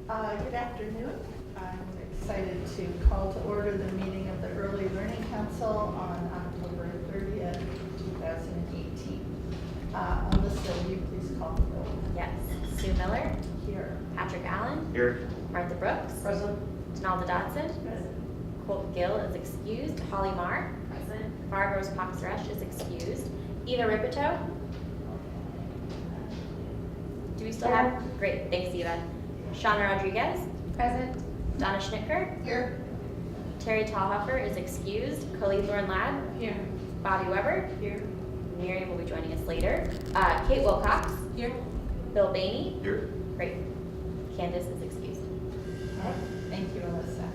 Good afternoon. I'm excited to call to order the meeting of the Early Learning Council on October 30th, 2018. Alyssa, will you please call the roll? Yes. Sue Miller. Here. Patrick Allen. Here. Martha Brooks. Present. Donalda Dodson. Present. Colt Gill is excused. Holly Marr. Present. Barb Rose Popsresh is excused. Eva Ripito. Do we still have? Great. Thanks, Eva. Shauna Rodriguez. Present. Donna Schnittker. Here. Terry Tallhofer is excused. Khalid Lauren Ladd. Here. Bobby Weber. Here. Miriam will be joining us later. Kate Wilcox. Here. Bill Bainey. Here. Great. Candace is excused. Thank you, Alyssa.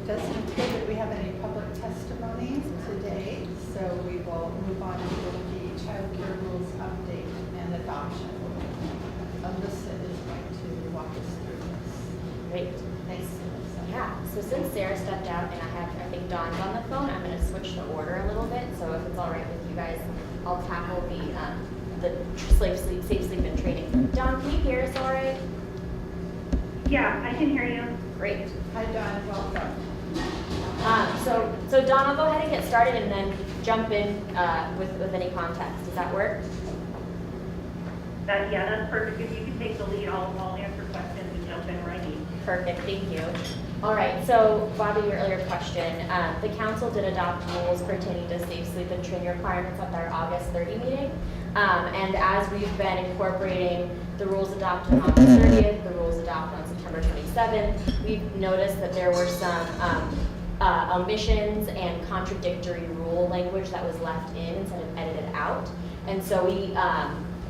Doesn't appear that we have any public testimonies today, so we will move on to the child care rules update and adoption. Alyssa is going to walk us through this. Great. Thanks, Alyssa. Yeah, so since Sarah stepped out and I think Dawn's on the phone, I'm going to switch the order a little bit. So if it's all right with you guys, I'll tackle the safe sleep and training. Dawn, can you hear us all right? Yeah, I can hear you. Great. Hi, Dawn. Welcome. So Dawn, I'll go ahead and get started and then jump in with any context. Does that work? Yeah, that's perfect. If you can take the lead, I'll answer questions and jump in where I need. Perfect, thank you. All right, so Bobby, your earlier question, the council did adopt rules pertaining to safe sleep and training requirements at our August 30 meeting. And as we've been incorporating the rules adopted on August 30th, the rules adopted on September 27th, we've noticed that there were some omissions and contradictory rule language that was left in instead of edited out. And so we,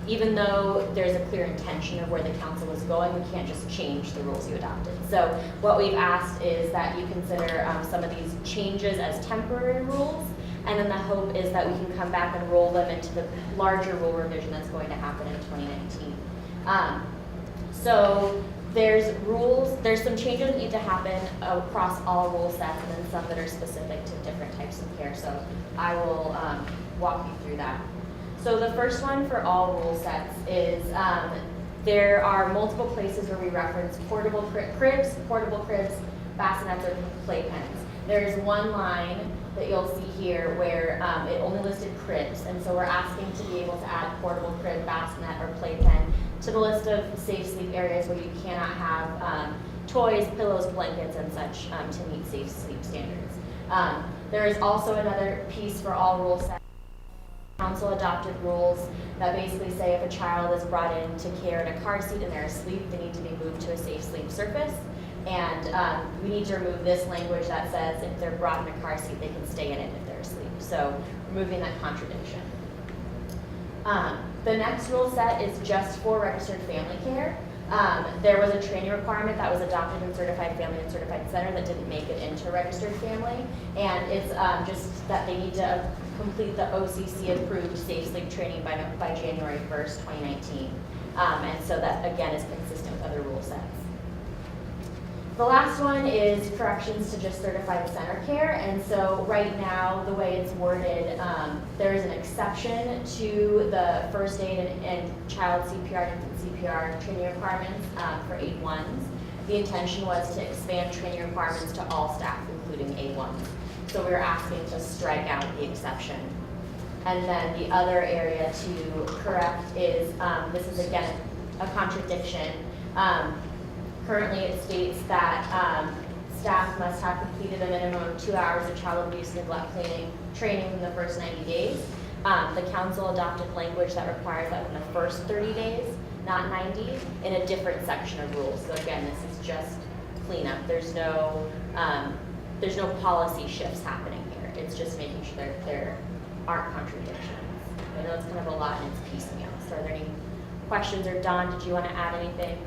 even though there's a clear intention of where the council is going, we can't just change the rules you adopted. So what we've asked is that you consider some of these changes as temporary rules, and then the hope is that we can come back and roll them into the larger rule revision that's going to happen in 2019. So there's some changes that need to happen across all rule sets, and then some that are specific to different types of care. So I will walk you through that. So the first one for all rule sets is there are multiple places where we reference portable cribs, bassinets, or playpens. There's one line that you'll see here where it only listed cribs, and so we're asking to be able to add portable crib, bassinet, or playpen to the list of safe sleep areas where you cannot have toys, pillows, blankets, and such to meet safe sleep standards. There is also another piece for all rule sets. Council adopted rules that basically say if a child is brought into care in a car seat and they're asleep, they need to be moved to a safe sleep surface. And we need to remove this language that says if they're brought in a car seat, they can stay in it if they're asleep. So removing that contradiction. The next rule set is just for registered family care. There was a training requirement that was adopted in Certified Family and Certified Center that didn't make it into registered family. And it's just that they need to complete the OCC approved safe sleep training by January 1st, 2019. And so that again is consistent with other rule sets. The last one is corrections to just certified center care. And so right now, the way it's worded, there is an exception to the first aid and child CPR and infant CPR training requirements for A1s. The intention was to expand training requirements to all staff, including A1s. So we were asking to strike out the exception. And then the other area to correct is, this is again a contradiction. Currently it states that staff must have completed a minimum of 2 hours of child abuse neglect training in the first 90 days. The council adopted language that requires that in the first 30 days, not 90, in a different section of rules. So again, this is just cleanup. There's no policy shifts happening here. It's just making sure there aren't contradictions. I know it's kind of a lot and it's piecemeal. So are there any questions? Or Dawn, did you want to add anything?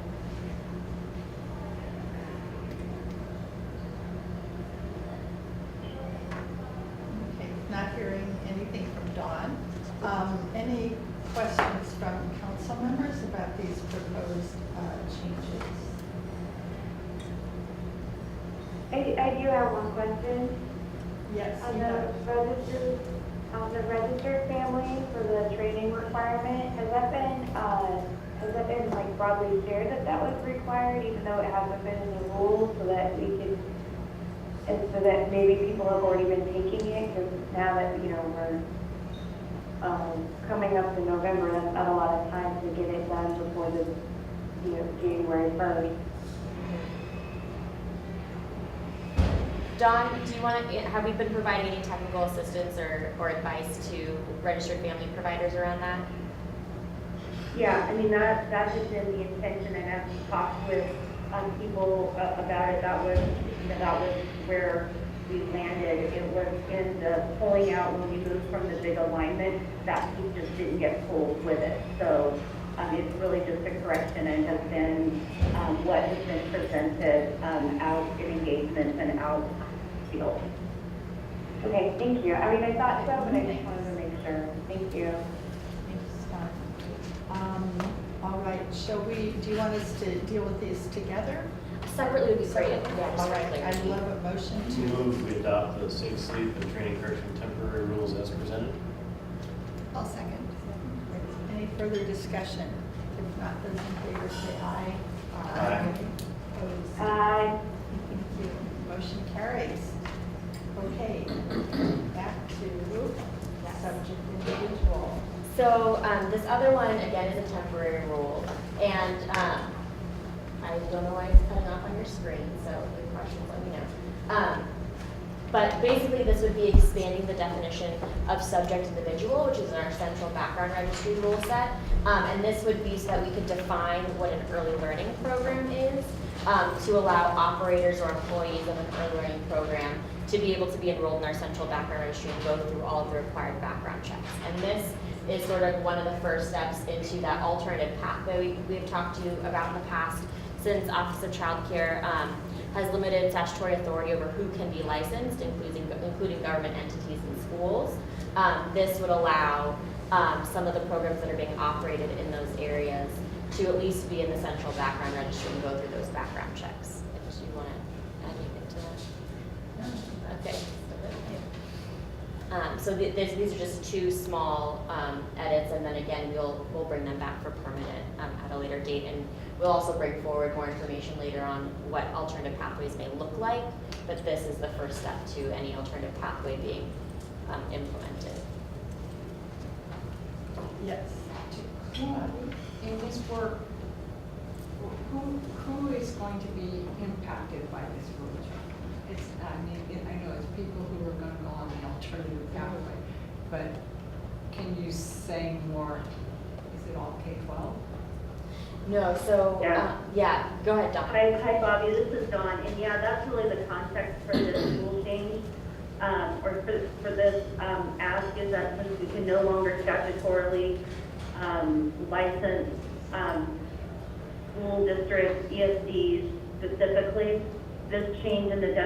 Okay, not hearing anything from Dawn. Any questions from council members about these proposed changes? I do have one question. Yes. On the registered family for the training requirement, has that been like broadly share that that was required, even though it hasn't been in the rules, so that we could, and so that maybe people have already been taking it, because now that, you know, we're coming up to November, that's not a lot of time to get it done before the, you know, January 1st. Dawn, do you want to, have we been providing any technical assistance or advice to registered family providers around that? Yeah, I mean, that has been the intention, and as we talked with people about it, that was where we landed. It was in the pulling out when we moved from the big alignment, that piece just didn't get pulled with it. So it's really just a correction and has been what has been presented out in engagements and out field. Okay, thank you. I mean, I thought so, but I just wanted to make sure. Thank you. Thanks, Scott. All right, do you want us to deal with these together? Separately would be great. Yeah, All just right, quickly. I'd love a motion to. Move we adopt the safe sleep and training correction temporary rules as presented. I'll second. Any further discussion? If not, those in favor say aye. Aye. Opposed? Aye. Thank you. Motion carries. Okay, back to subject individual. So this other one, again, is a temporary rule. And I don't know why it's cutting off on your screen, so if you have questions, let me know. But basically, this would be expanding the definition of subject individual, which is in our central background registry rule set. And this would be so that we could define what an early learning program is to allow operators or employees of an early learning program to be able to be enrolled in our central background registry and go through all of the required background checks. And this is sort of one of the first steps into that alternative pathway we've talked to you about in the past, since Office of Child Care has limited statutory authority over who can be licensed, including government entities and schools. This would allow some of the programs that are being operated in those areas to at least be in the central background registry and go through those background checks. Do you want to add anything to that? Okay. So these are just two small edits, and then again, we'll bring them back for permanent at a later date, and we'll also bring forward more information later on what alternative pathways may look like, but this is the first step to any alternative pathway being implemented. Yes. In this work, who is going to be impacted by this rule change? I know it's people who are going to go on the alternative pathway, but can you say more? Is it all K-12? No, so, Yeah. go ahead, Dawn. Hi, Bobby, this is Dawn, and yeah, that's really the context for this rule change, or for this ask, is that since we can no longer statutorily license school districts, ESDs specifically, this change in this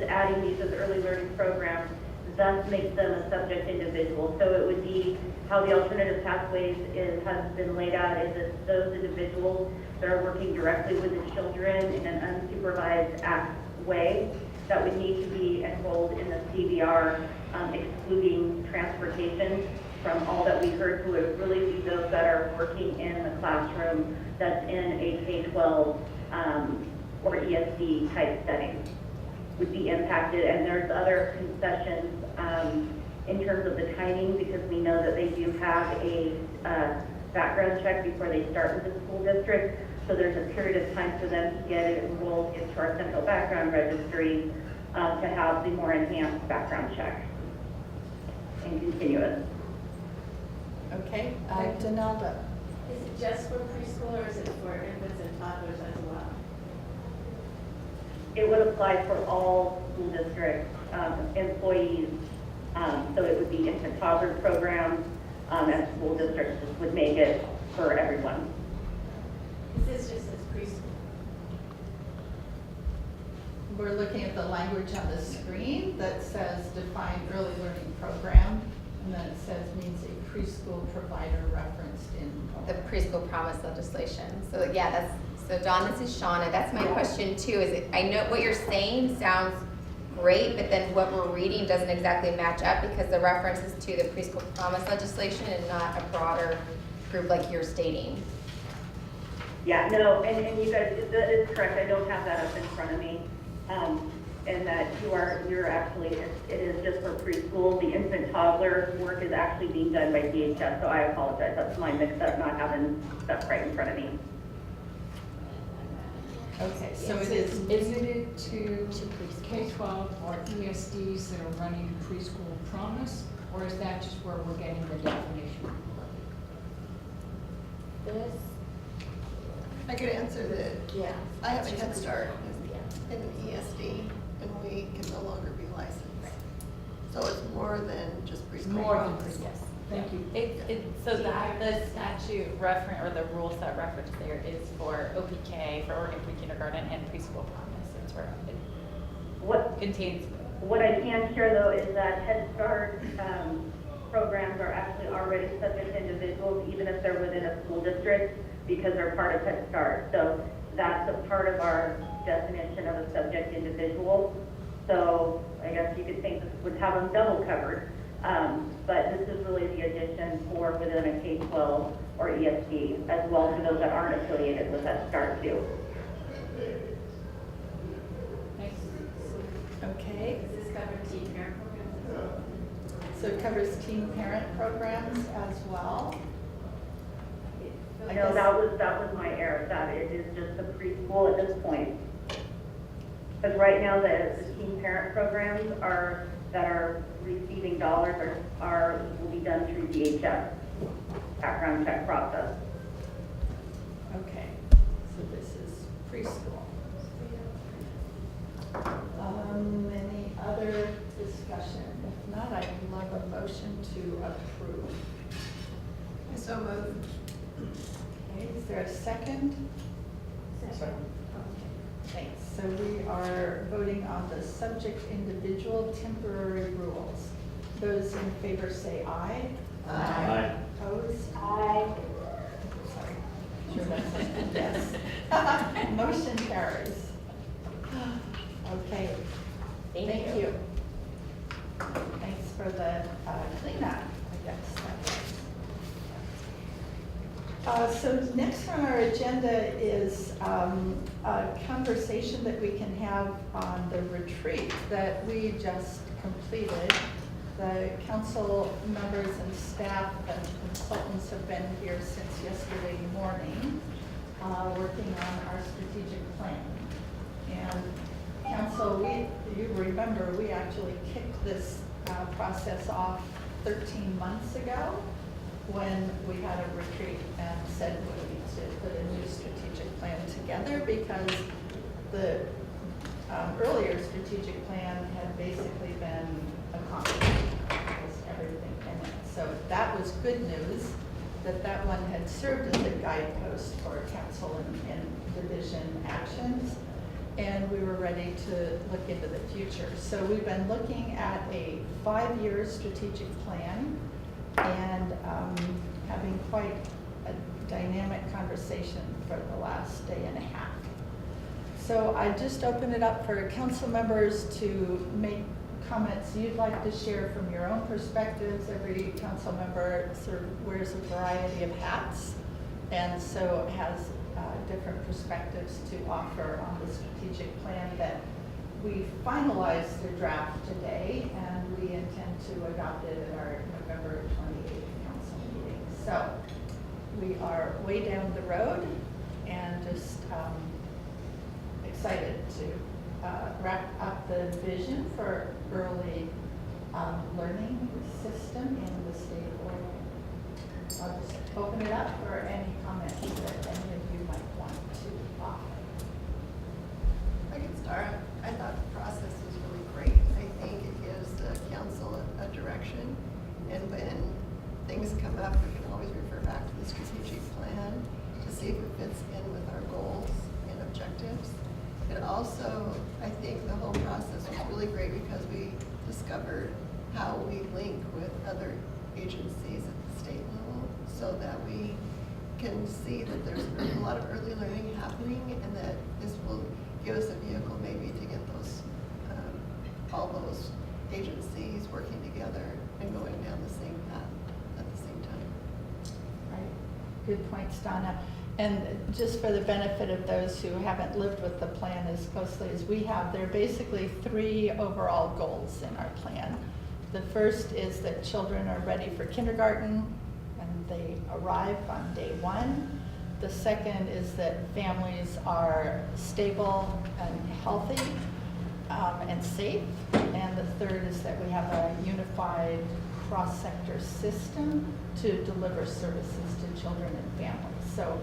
adding these as early learning programs thus makes them a subject individual. So it would be how the alternative pathways has been laid out is that those individuals that are working directly with the children in an unsupervised way that would need to be enrolled in the CBR, excluding transportation from all that we heard, who would really be those that are working in the classroom that's in a K-12 or ESD type setting would be impacted. And there's other concessions in terms of the timing, because we know that they do have a background check before they start with the school district. So there's a period of time for them to get enrolled into our central background registry to have the more enhanced background check and continuous. Okay, Donalda. Is it just for preschool, or is it for infants and toddlers as well? It would apply for all school district employees, so it would be infant toddler programs, and school districts would make it for everyone. Is this just as preschool? We're looking at the language on the screen that says define early learning program, and then it says means a preschool provider referenced in. The preschool promise legislation. So yeah, so Dawn, this is Shauna. That's my question too, I know what you're saying sounds great, but then what we're reading doesn't exactly match up, because the reference is to the preschool promise legislation and not a broader group like you're stating. Yeah, no, and you guys, that is correct, I don't have that up in front of me. And that you're actually, it is just for preschool. The infant toddler work is actually being done by DHS, so I apologize. That's my mix up, not having stuff right in front of me. Okay, so Is it is, limited to preschool. K-12 or ESDs that are running preschool promise, or is that just where we're getting the definition? This, I could answer that. yeah. I have a Head Start Yeah. in an ESD, and we can no longer be licensed. So it's more than just preschool. More than promise. Yes. Thank you. So that, the statute reference, or the rules that reference there is for OPK, for Oregon Pre-Kindergarten and Preschool Promise. It's where it What contains. What I can share though is that Head Start programs are actually already subject to individuals, even if they're within a school district, because they're part of Head Start. So that's a part of our definition of a subject individual. So I guess you could think this would have them double covered. But this is really the addition for within a K-12 or ESD, as well as those that aren't affiliated with Head Start too. Thanks. okay, Does this cover teen parent programs as well? so it covers teen parent programs as well. I No, guess- that was my error, that it is just the preschool at this point. Because right now, the teen parent programs that are receiving dollars will be done through DHS, background check process. Okay, so this is preschool. Any other discussion? If not, I'd love a motion to approve. So moved. Okay, is there a second? Second. Thanks. So we are voting on the subject individual temporary rules. Those in favor say aye. Aye. Opposed? Aye. Sorry. Sure that's yes. Motion carries. Okay. Thank you. Thanks for the cleanup, I guess. So next on our agenda is a conversation that we can have on the retreat that we just completed. The council members and staff and consultants have been here since yesterday morning, working on our strategic plan. And council, you remember, we actually kicked this process off 13 months ago when we had a retreat and said we need to put a new strategic plan together because the earlier strategic plan had basically been accomplished, almost everything in it. So that was good news, that one had served as a guidepost for council and division actions. And we were ready to look into the future. So we've been looking at a 5-year strategic plan and having quite a dynamic conversation for the last day and a half. So I just open it up for council members to make comments you'd like to share from your own perspectives. Every council member sort of wears a variety of hats and so has different perspectives to offer on the strategic plan that we finalized the draft today and we intend to adopt it at our November 28th council meeting. So we are way down the road and just excited to wrap up the vision for early learning system in the state of Oregon. I'll just open it up for any comments that any of you might want to offer. I can start. I thought the process was really great. I think it gives the council a direction. And when things come up, we can always refer back to the strategic plan to see if it fits in with our goals and objectives. It also, I think the whole process was really great because we discovered how we link with other agencies at the state level so that we can see that there's a lot of early learning happening and that this will give us a vehicle maybe to get those, all those agencies working together and going down the same path at the same time. Right. Good points, Donna. And just for the benefit of those who haven't lived with the plan as closely as we have, there are basically 3 overall goals in our plan. The first is that children are ready for kindergarten and they arrive on day 1. The second is that families are stable and healthy and safe. And the third is that we have a unified cross-sector system to deliver services to children and families. So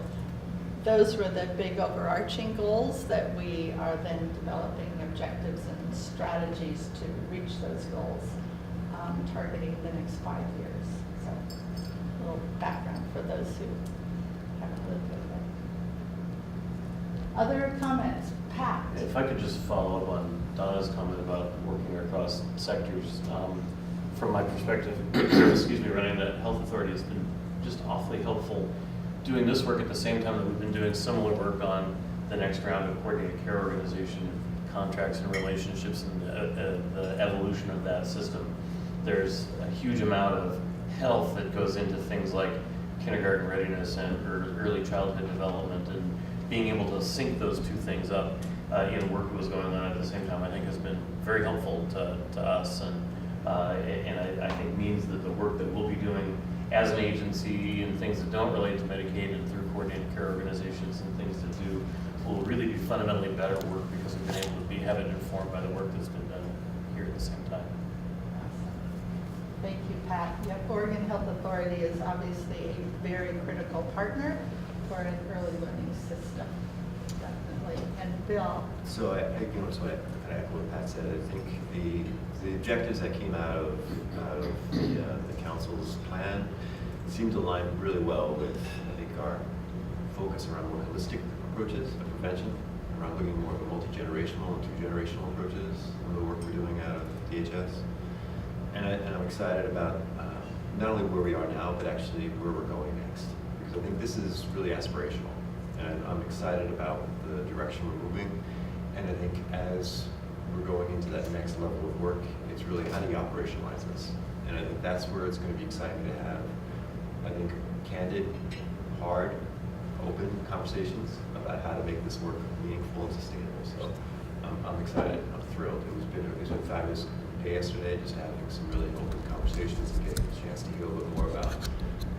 those were the big overarching goals that we are then developing objectives and strategies to reach those goals, targeting the next 5 years. So a little background for those who haven't lived with it. Other comments? Pat? If I could just follow up on Donna's comment about working across sectors. From my perspective, excuse me, running the health authority has been just awfully helpful doing this work at the same time that we've been doing similar work on the next round of coordinated care organization contracts and relationships and the evolution of that system. There's a huge amount of health that goes into things like kindergarten readiness and early childhood development, and being able to sync those 2 things up in work that was going on at the same time, I think has been very helpful to us, and I think means that the work that we'll be doing as an agency and things that don't relate to Medicaid and through coordinated care organizations and things that do will really be fundamentally better work because we've been able to have it informed by the work that's been done here at the same time. Thank you, Pat. Yep, Oregon Health Authority is obviously a very critical partner for an early learning system, definitely. And Bill? So I kind of echo what Pat said. I think the objectives that came out of the council's plan seem to align really well with, I think, our focus around more holistic approaches of prevention, around looking more at multi-generational and 2-generational approaches of the work we're doing out of DHS. And I'm excited about not only where we are now, but actually where we're going next. Because I think this is really aspirational. And I'm excited about the direction we're moving. And I think as we're going into that next level of work, it's really how do you operationalize this? And I think that's where it's going to be exciting to have, I think, candid, hard, open conversations about how to make this work meaningful and sustainable. So I'm excited. I'm thrilled. It was a fabulous day yesterday, just having some really open conversations and getting a chance to hear a little bit more about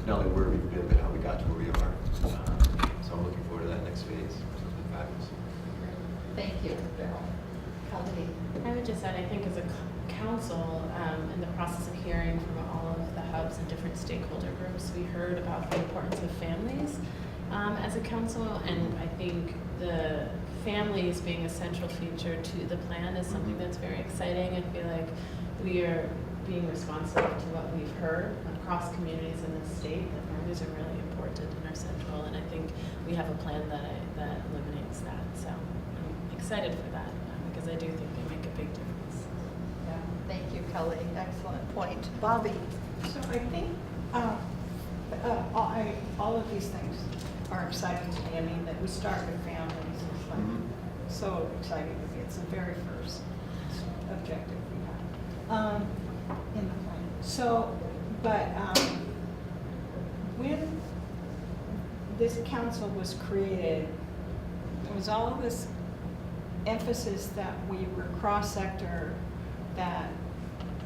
not only where we've been, but how we got to where we are. So I'm looking forward to that next phase. So it's been fabulous. Thank you, Bill. Kelly? I would just add, I think as a council, in the process of hearing from all of the hubs and different stakeholder groups, we heard about the importance of families as a council, and I think the families being a central feature to the plan is something that's very exciting. I feel like we are being responsive to what we've heard across communities in the state, that families are really important and are central, and I think we have a plan that eliminates that. So I'm excited for that because I do think they make a big difference. Yeah, thank you, Kelly. Excellent point. Bobby? So I think all of these things are exciting to me. I mean, that we start with families is like so exciting to me. It's the very first objective we have in the plan. So, but when this council was created, there was all of this emphasis that we were cross-sector, that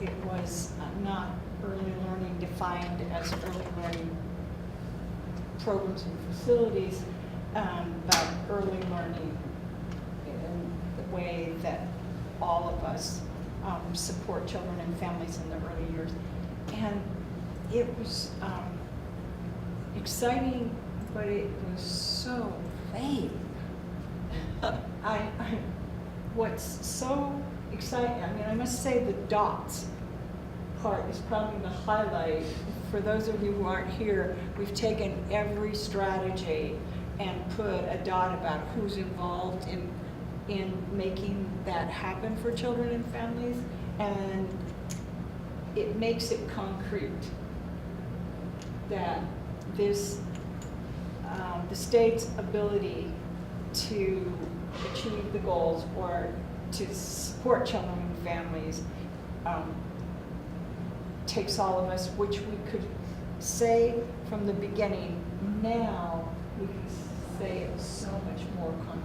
it was not early learning defined as early learning programs and facilities, but early learning in the way that all of us support children and families in the early years. And it was exciting, but it was so vague. What's so exciting, I mean, I must say the dots part is probably the highlight. For those of you who aren't here, we've taken every strategy and put a dot about who's involved in making that happen for children and families, and it makes it concrete that this, the state's ability to achieve the goals or to support children and families takes all of us, which we could say from the beginning. Now we can much more concrete.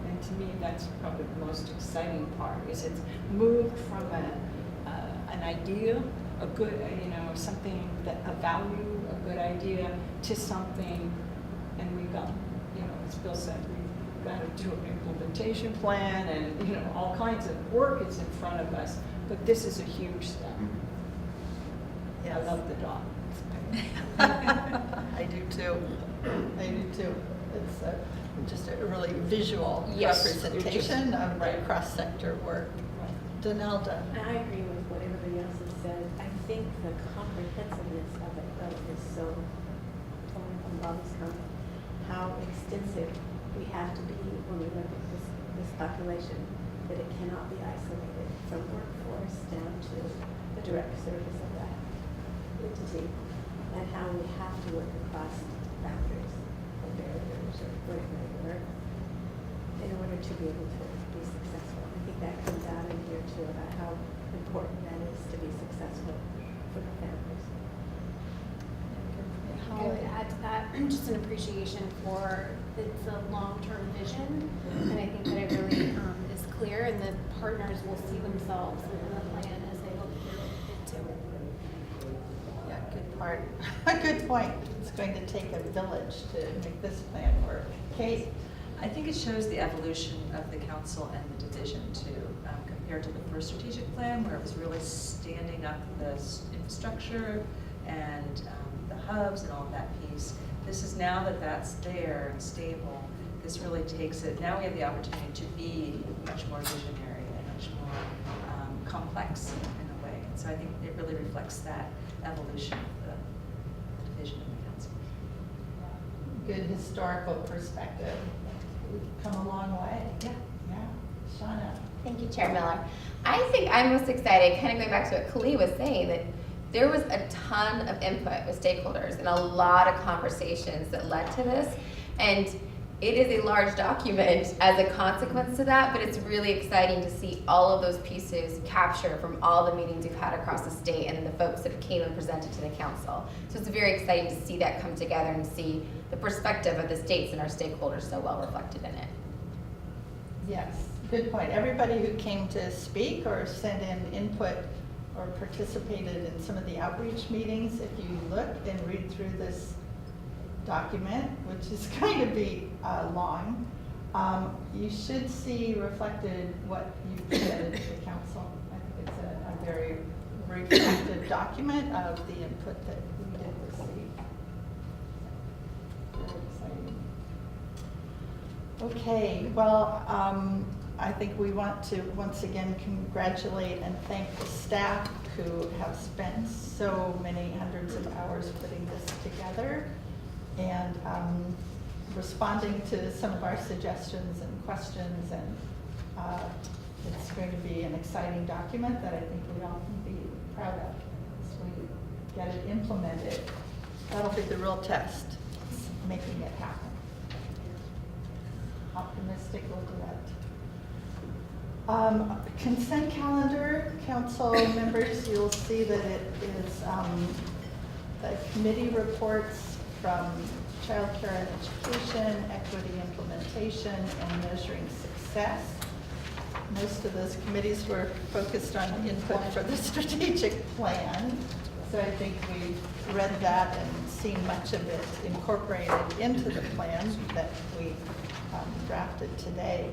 And to me, that's probably the most exciting part, is it's moved from an idea, a good, something that, a value, a good idea, to something, and we got, as Bill said, we've got to do an implementation plan, and, all kinds of work is in front of us, but this is a huge step. I love the dog. I do too. I do too. It's just a really visual Yes. representation of the Right. cross-sector work. Donalda. I agree with what everybody else has said. I think the comprehensiveness of it though is so, coming from Bobby's comment, how extensive we have to be when we look at this population, that it cannot be isolated from workforce down to the direct service of that entity, and how we have to work across boundaries or barriers or whatever in order to be able to be successful. I think that comes out in here too about how important that is to be successful for the families. I would add to that just an appreciation for it's a long-term vision, and I think that it really is clear, and the partners will see themselves in the plan as they look into it. Yeah, good part. Good point. It's going to take a village to make this plan work. Kate? I think it shows the evolution of the council and the division too, compared to the first strategic plan, where it was really standing up the infrastructure and the hubs and all of that piece. This is now that that's there and stable, this really takes it, now we have the opportunity to be much more visionary and much more complex in a way. And so I think it really reflects that evolution of the division of the council. Good historical perspective. We've come a long way. Yeah. Yeah. Shauna? Thank you, Chair Miller. I think I'm most excited, kind of going back to what Khalil was saying, that there was a ton of input with stakeholders and a lot of conversations that led to this. And it is a large document as a consequence to that, but it's really exciting to see all of those pieces captured from all the meetings we've had across the state and the folks that came and presented to the council. So it's very exciting to see that come together and see the perspective of the states and our stakeholders so well reflected in it. Yes, good point. Everybody who came to speak or sent in input or participated in some of the outreach meetings, if you look and read through this document, which is going to be long, you should see reflected what you presented to the council. I think it's a very reflective document of the input that we did receive. Very exciting. Okay, well, I think we want to once again congratulate and thank the staff who have spent so many hundreds of hours putting this together and responding to some of our suggestions and questions, and it's going to be an exciting document that I think we all can be proud of as we get it implemented. That'll be the real test, making it happen. Optimistic we'll do it. Consent calendar, council members, you'll see that it is the committee reports from Child Care and Education, Equity Implementation, and Measuring Success. Most of those committees were focused on input for the strategic plan. So I think we've read that and seen much of it incorporated into the plan that we drafted today.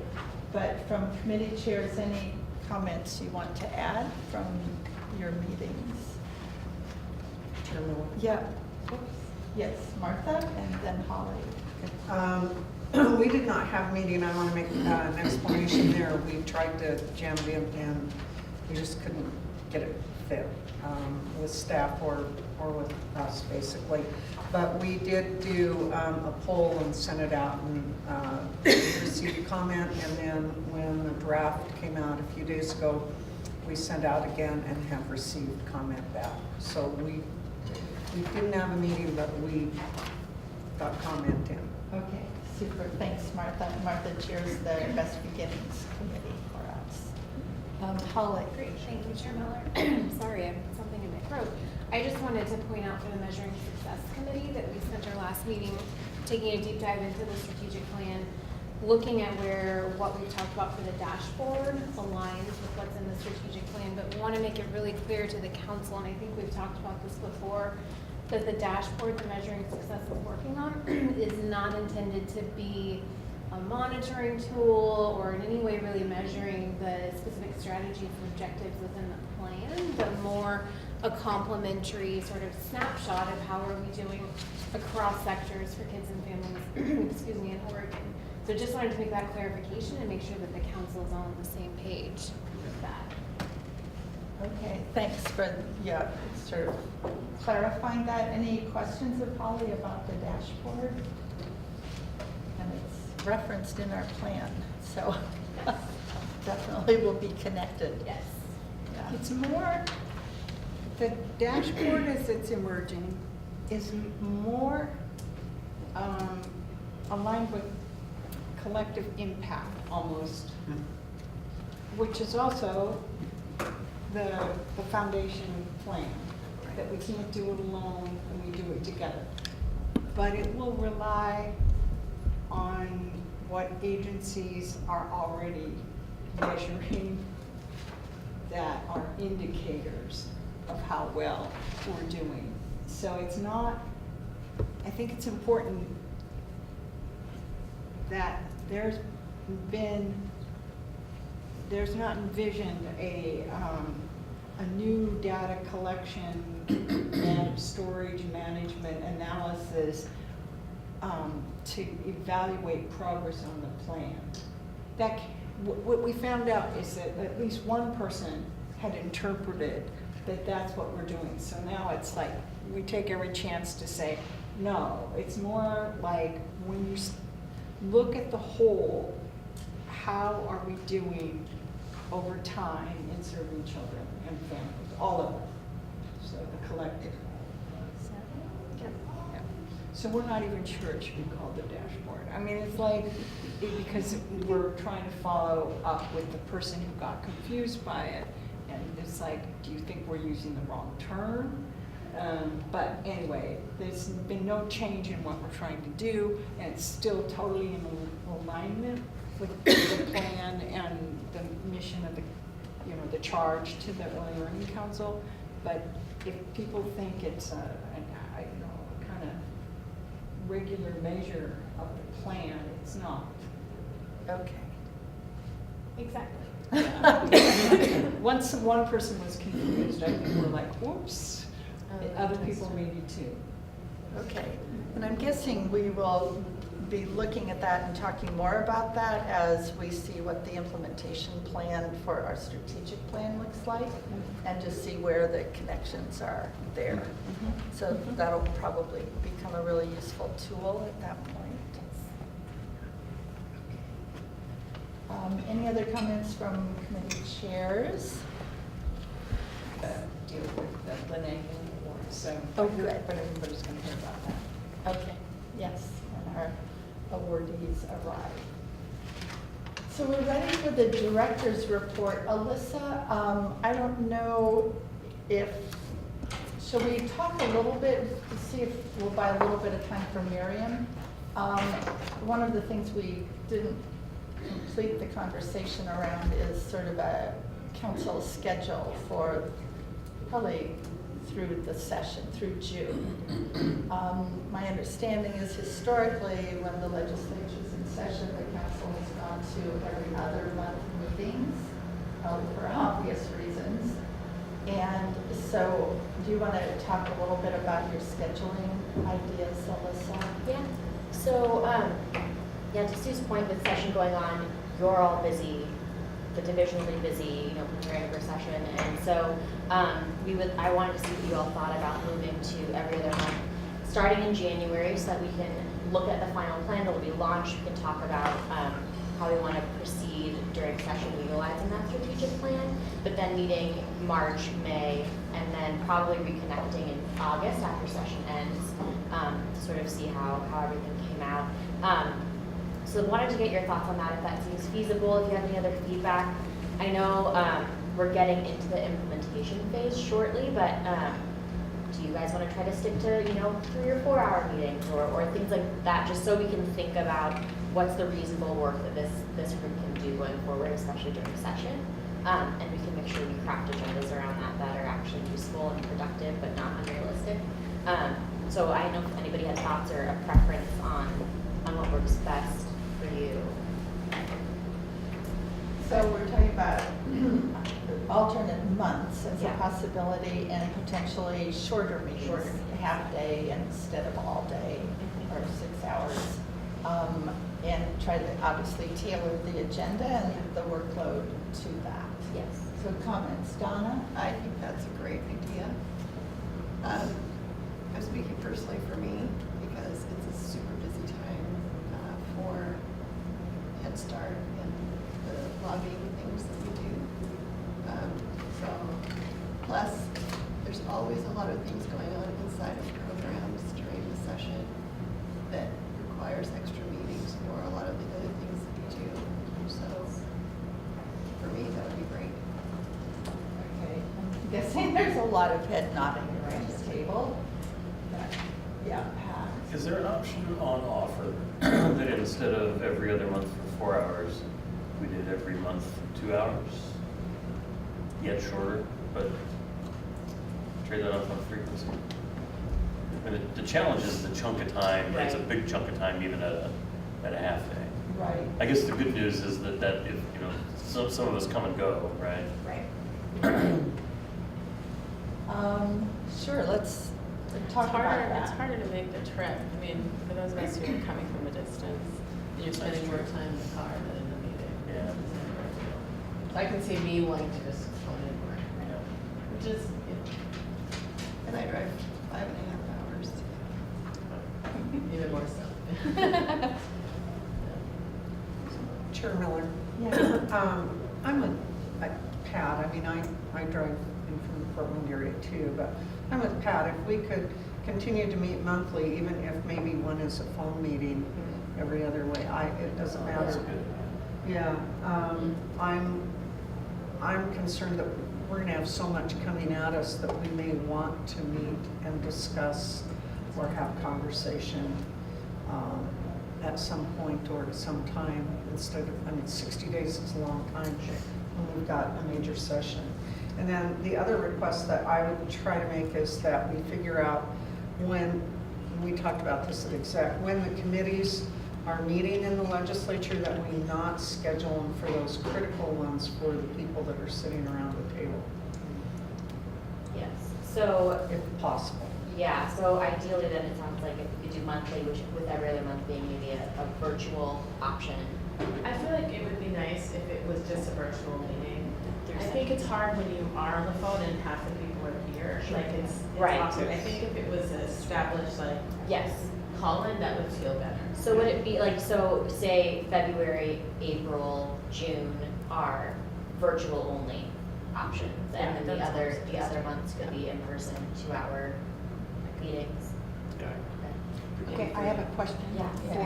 But from committee chairs, any comments you want to add from your meetings? Yeah. Oops. Yes, Martha, and then Holly. We did not have a meeting. I want to make an explanation there. We tried to jam it in and we just couldn't get it fit with staff or with us, basically. But we did do a poll and sent it out and received comment. And then when the draft came out a few days ago, we sent out again and have received comment back. So we didn't have a meeting, but we got comment in. Okay, super. Thanks, Martha. Martha chairs the Best Beginnings Committee for us. Holly. Great, thank you, Chair Miller. Sorry, I have something in my throat. I just wanted to point out for the Measuring Success Committee that we spent our last meeting taking a deep dive into the strategic plan, looking at where what we've talked about for the dashboard aligns with what's in the strategic plan, but we want to make it really clear to the council, and I think we've talked about this before, that the dashboard, the measuring success we're working on, is not intended to be a monitoring tool or in any way really measuring the specific strategies and objectives within the plan, but more a complementary sort of snapshot of how are we doing across sectors for kids and families, excuse me, in Oregon. So just wanted to make that clarification and make sure that the council is all on the same page with that. Okay, thanks for, sort of clarifying that. Any questions of Holly about the dashboard? And it's referenced in our plan, so definitely will be connected. Yes. Yeah. It's more, the dashboard as it's emerging is more aligned with collective impact almost, which is also the foundation plan, that we can't do it alone and we do it together. But it will rely on what agencies are already measuring that are indicators of how well we're doing. So it's not, I think it's important that there's not envisioned a new data collection and storage management analysis to evaluate progress on the plan. What we found out is that at least one person had interpreted that that's what we're doing. So now it's like we take every chance to say, no, it's more like when you look at the whole, how are we doing over time in serving children and families, all of them, so the collective. Yeah. So we're not even sure it should be called the dashboard. I mean, it's like, because we're trying to follow up with the person who got confused by it, and it's like, do you think we're using the wrong term? But anyway, there's been no change in what we're trying to do, and it's still totally in alignment with the plan and the mission of the charge to the Early Learning Council. But if people think it's a kind of regular measure of the plan, it's not. Okay. Exactly. Yeah. Once one person was confused, I think we're like, whoops. Other people maybe too. Okay, and I'm guessing we will be looking at that and talking more about that as we see what the implementation plan for our strategic plan looks like, and just see where the connections are there. So that'll probably become a really useful tool at that point. Any other comments from committee chairs? Deal with the Lynne Angland Award, so. Oh, good. But everybody's going to hear about that. Okay, yes, and our awardees arrive. So we're ready for the director's report. Alyssa, I don't know shall we talk a little bit to see if we'll buy a little bit of time for Miriam? One of the things we didn't complete the conversation around is sort of a council schedule for probably through the session, through June. My understanding is historically when the legislature's in session, the council has gone to every other month meetings for obvious reasons. And so do you want to talk a little bit about your scheduling ideas, Alyssa? Yeah. So, to Sue's point, with session going on, you're all busy, the division will be busy, preparing for session, and so I wanted to see what you all thought about moving to every other month, starting in January, so that we can look at the final plan that will be launched. We can talk about how we want to proceed during session utilizing that strategic plan, but then meeting March, May, and then probably reconnecting in August after session ends to sort of see how everything came out. So wanted to get your thoughts on that, if that seems feasible, if you have any other feedback. I know we're getting into the implementation phase shortly, but to do you guys want to try to stick to, 3 or 4 hour meetings or things like that, just so we can think about what's the reasonable work that this group can do going forward, especially during session. And we can make sure we craft agendas around that are actually useful and productive, but not unrealistic. So I don't know if anybody has thoughts or a preference on what works best for you. So we're talking about alternate months as a Yeah. possibility and potentially shorter meetings, half day instead of all day or 6 hours. And try to obviously tailor the agenda and the workload to that. Yes. So comments, Donna? I think that's a great idea. I'm speaking personally for me because it's a super busy time for Head Start and the lobbying things that we do. Plus, there's always a lot of things going on inside of programs during the session that requires extra meetings for a lot of the other things that we do. So, for me, that would be great. Okay. I'm guessing there's a lot of head nodding around the table. But, yeah, Pat? Is there an option on offer that instead of every other month for 4 hours, we did every month for 2 hours? Yet shorter, but trade that off on frequency. I mean, the challenge is the chunk of time. It's a big chunk of time even at a half day. Right. I guess the good news is that if, some of us come and go, right? Right. Sure, let's talk It's about harder, that. it's harder to make the trip. I mean, for those of us who are coming from a distance, and you're spending more time in the car than in the meeting. Yeah. I can see me wanting to just phone in more, Yeah. which is, And I drive 5.5 hours. even more so. Chair Miller. Yeah. I'm with Pat. I mean, I drive in from the Portland area too, but I'm with Pat. If we could continue to meet monthly, even if maybe one is a phone meeting every other way, it doesn't matter. That's good. Yeah, I'm concerned that we're gonna have so much coming at us that we may want to meet and discuss or have conversation at some point or at some time instead of, 60 days is a long time when we've got a major session. And then the other request that I would try to make is that we figure out when, we talked about this at exec, when the committees are meeting in the legislature, that we not schedule them for those critical ones for the people that are sitting around the table, Yes. So if possible. yeah, so ideally then it sounds like if we could do monthly, which with every other month being maybe a virtual option. I feel like it would be nice if it was just a virtual meeting. Through I think it's hard when you are on the phone and half the people are here, like it's Right. awkward. I think if it was established, like, Yes. call in, that would feel better. So would it be like, so say February, April, June are virtual only options, and then Yeah, the that other, sounds the other good. months could be in-person, 2-hour meetings? Okay, I have a question. Yeah. For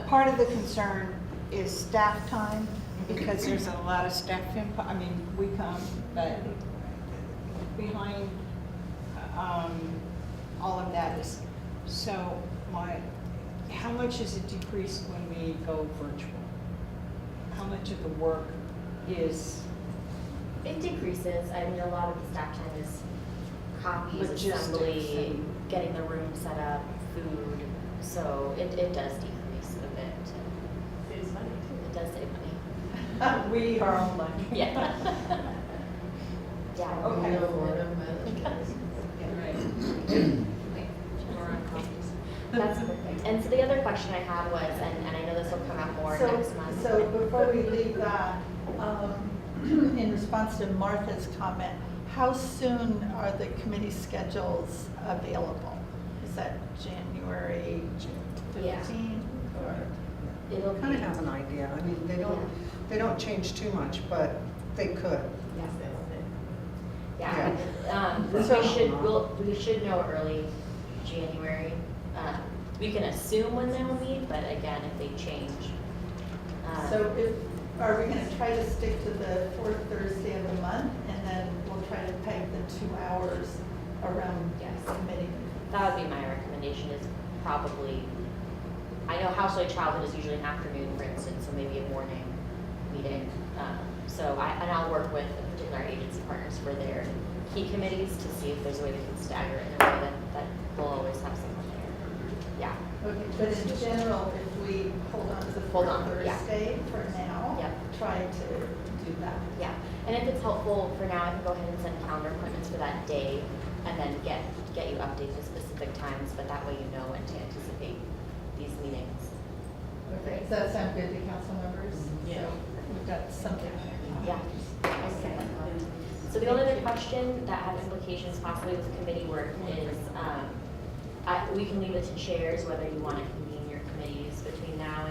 part of the concern is staff time, because there's a lot of staff input. I mean, we come, but behind all of that is, so how much is it decreased when we go virtual? How much of the work is It decreases. I mean, a lot of the staff time is copies, Logistics assembly, and- getting the room set up, food. So it does decrease a bit. Saves money It does save money. we are all lucky? Yeah. Yeah. Okay. That's perfect. And so the other question I had was, and I know this will come up more next month. So before we leave that, in response to Martha's comment, how soon are the committee schedules available? Is that January 15th or? It'll Kind be, of have an idea. I mean, they don't change too much, but they could. yeah. We should know early January. We can assume when they'll meet, but again, if they change. So are we gonna try to stick to the fourth Thursday of the month, and then we'll try to peg the 2 hours around Yes. committee. That would be my recommendation is probably, I know household childhood is usually an afternoon, for instance, so maybe a morning meeting. And I'll work with in particular our agency partners for their key committees to see if there's a way we can stagger it in a way that we'll always have someone there. Yeah. Okay, but in general, if we hold on to the Hold fourth on, yeah. Thursday for now, Yep. try to do that. Yeah, and if it's helpful for now, I can go ahead and send calendar appointments for that day and then get you updates to specific times, but that way you know when to anticipate these meetings. Okay, does that sound good to council members? Yeah. So we've got something. Yeah. Okay. So the only other question that has implications possibly with committee work is, we can leave it to chairs whether you want to convene your committees between now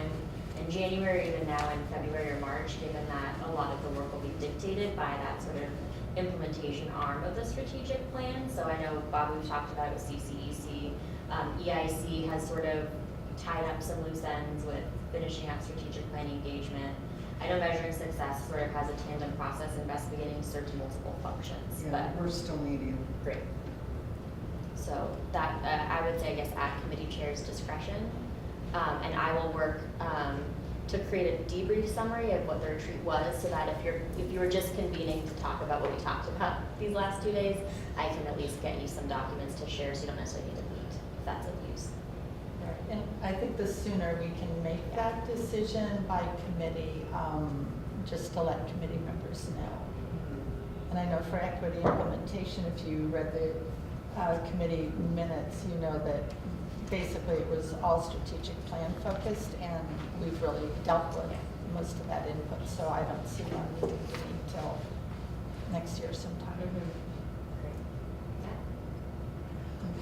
and January, or even now in February or March, given that a lot of the work will be dictated by that sort of implementation arm of the strategic plan. So I know, Bob, we've talked about it with CCEC. EIC has sort of tied up some loose ends with finishing up strategic plan engagement. I know measuring success sort of has a tandem process investigating certain multiple functions, Yeah, we're still meeting. great. So that, I would say, I guess, at committee chair's discretion. And I will work to create a debrief summary of what the retreat was, so that if you were just convening to talk about what we talked about these last 2 days, I can at least get you some documents to share, so you don't necessarily need to meet, if that's of use. And I think the sooner we can make that decision by committee, just to let committee members know. And I know for equity implementation, if you read the committee minutes, you know that basically it was all strategic plan focused, and we've really dealt with most of that input, so I don't see one needing to meet till next year sometime.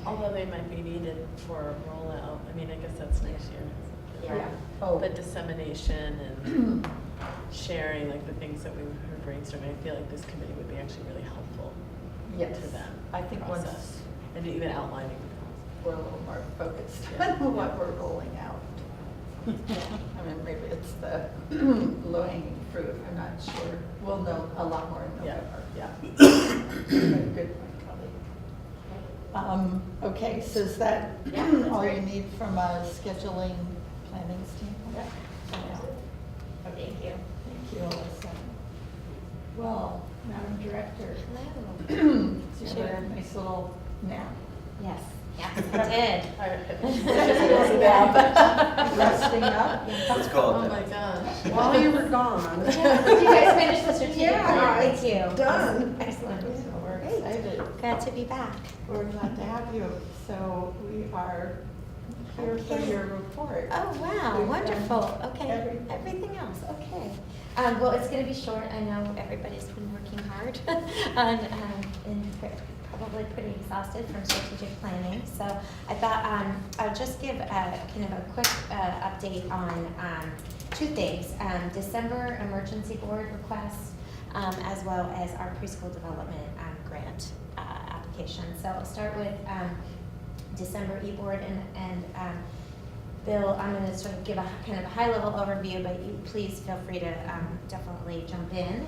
Although they might be needed for a rollout, I mean, I guess that's next year. Yeah. Oh, But dissemination and sharing, like the things that we were brainstorming, I feel like this committee would be actually really helpful yes. to them. I think once process. And even outlining. we're a little more focused Yeah. on what we're rolling out. I mean, maybe it's the low-hanging fruit, I'm not sure. We'll know a lot more in Yeah. November. Yeah. Good point, Kelly. Okay, so is that Yeah, that's all great. you need from a scheduling planning standpoint? Yeah. Thank you. Thank you, Alyssa. Well, Madam Director, Hello. it's your nice little nap. Yes, yes, I did. Resting up? Let's call Oh it my that. gosh. While you were gone. Did you guys finish the strategic Yeah, plan? it's Thank you. done. Excellent. So we're Great. excited. Glad to be back. We're glad to have you. So we are here for Okay. your report. Oh, wow, We've wonderful. done Okay, everything. everything else, okay. Well, it's gonna be short. I know everybody's been working hard on, and probably pretty exhausted from strategic planning. So I thought I'll just give kind of a quick update on two things. December emergency board request, as well as our preschool development grant application. So I'll start with December e-board and Bill, I'm going to sort of give a kind of a high-level overview, but you please feel free to definitely jump in.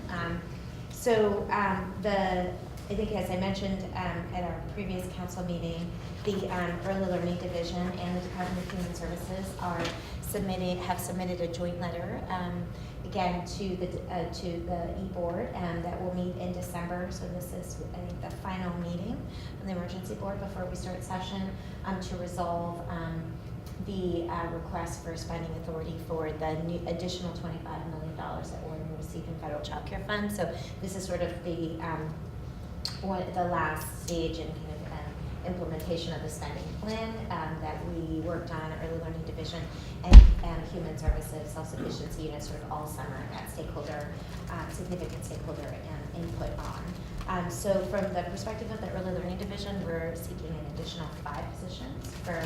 I think as I mentioned at our previous council meeting, the Early Learning Division and the Department of Human Services have submitted a joint letter again to the e-board that will meet in December. So this is, I think, the final meeting of the emergency board before we start session to resolve the request for spending authority for the new additional $25 million that we're going to receive in federal child care funds. So this is sort of the last stage in kind of implementation of the spending plan that we worked on, Early Learning Division and Human Services Self-Sufficiency Unit sort of all summer at significant stakeholder input on. So from the perspective of the Early Learning Division, we're seeking an additional 5 positions for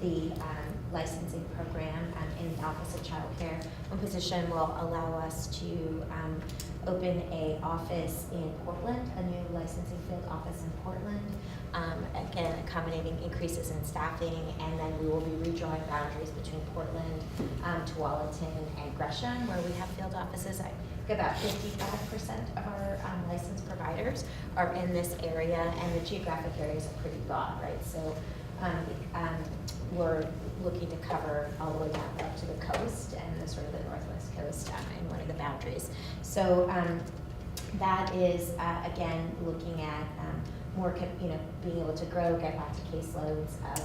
the licensing program in the Office of Child Care. One position will allow us to open a office in Portland, a new licensing field office in Portland. Again, accommodating increases in staffing, and then we will be redrawing boundaries between Portland, Tualatin, and Gresham, where we have field offices. I think about 55% of our licensed providers are in this area, and the geographic areas are pretty broad, right? So we're looking to cover all the way down up to the coast and the sort of the northwest coast in one of the boundaries. So that is, again, looking at more, being able to grow, get back to caseloads of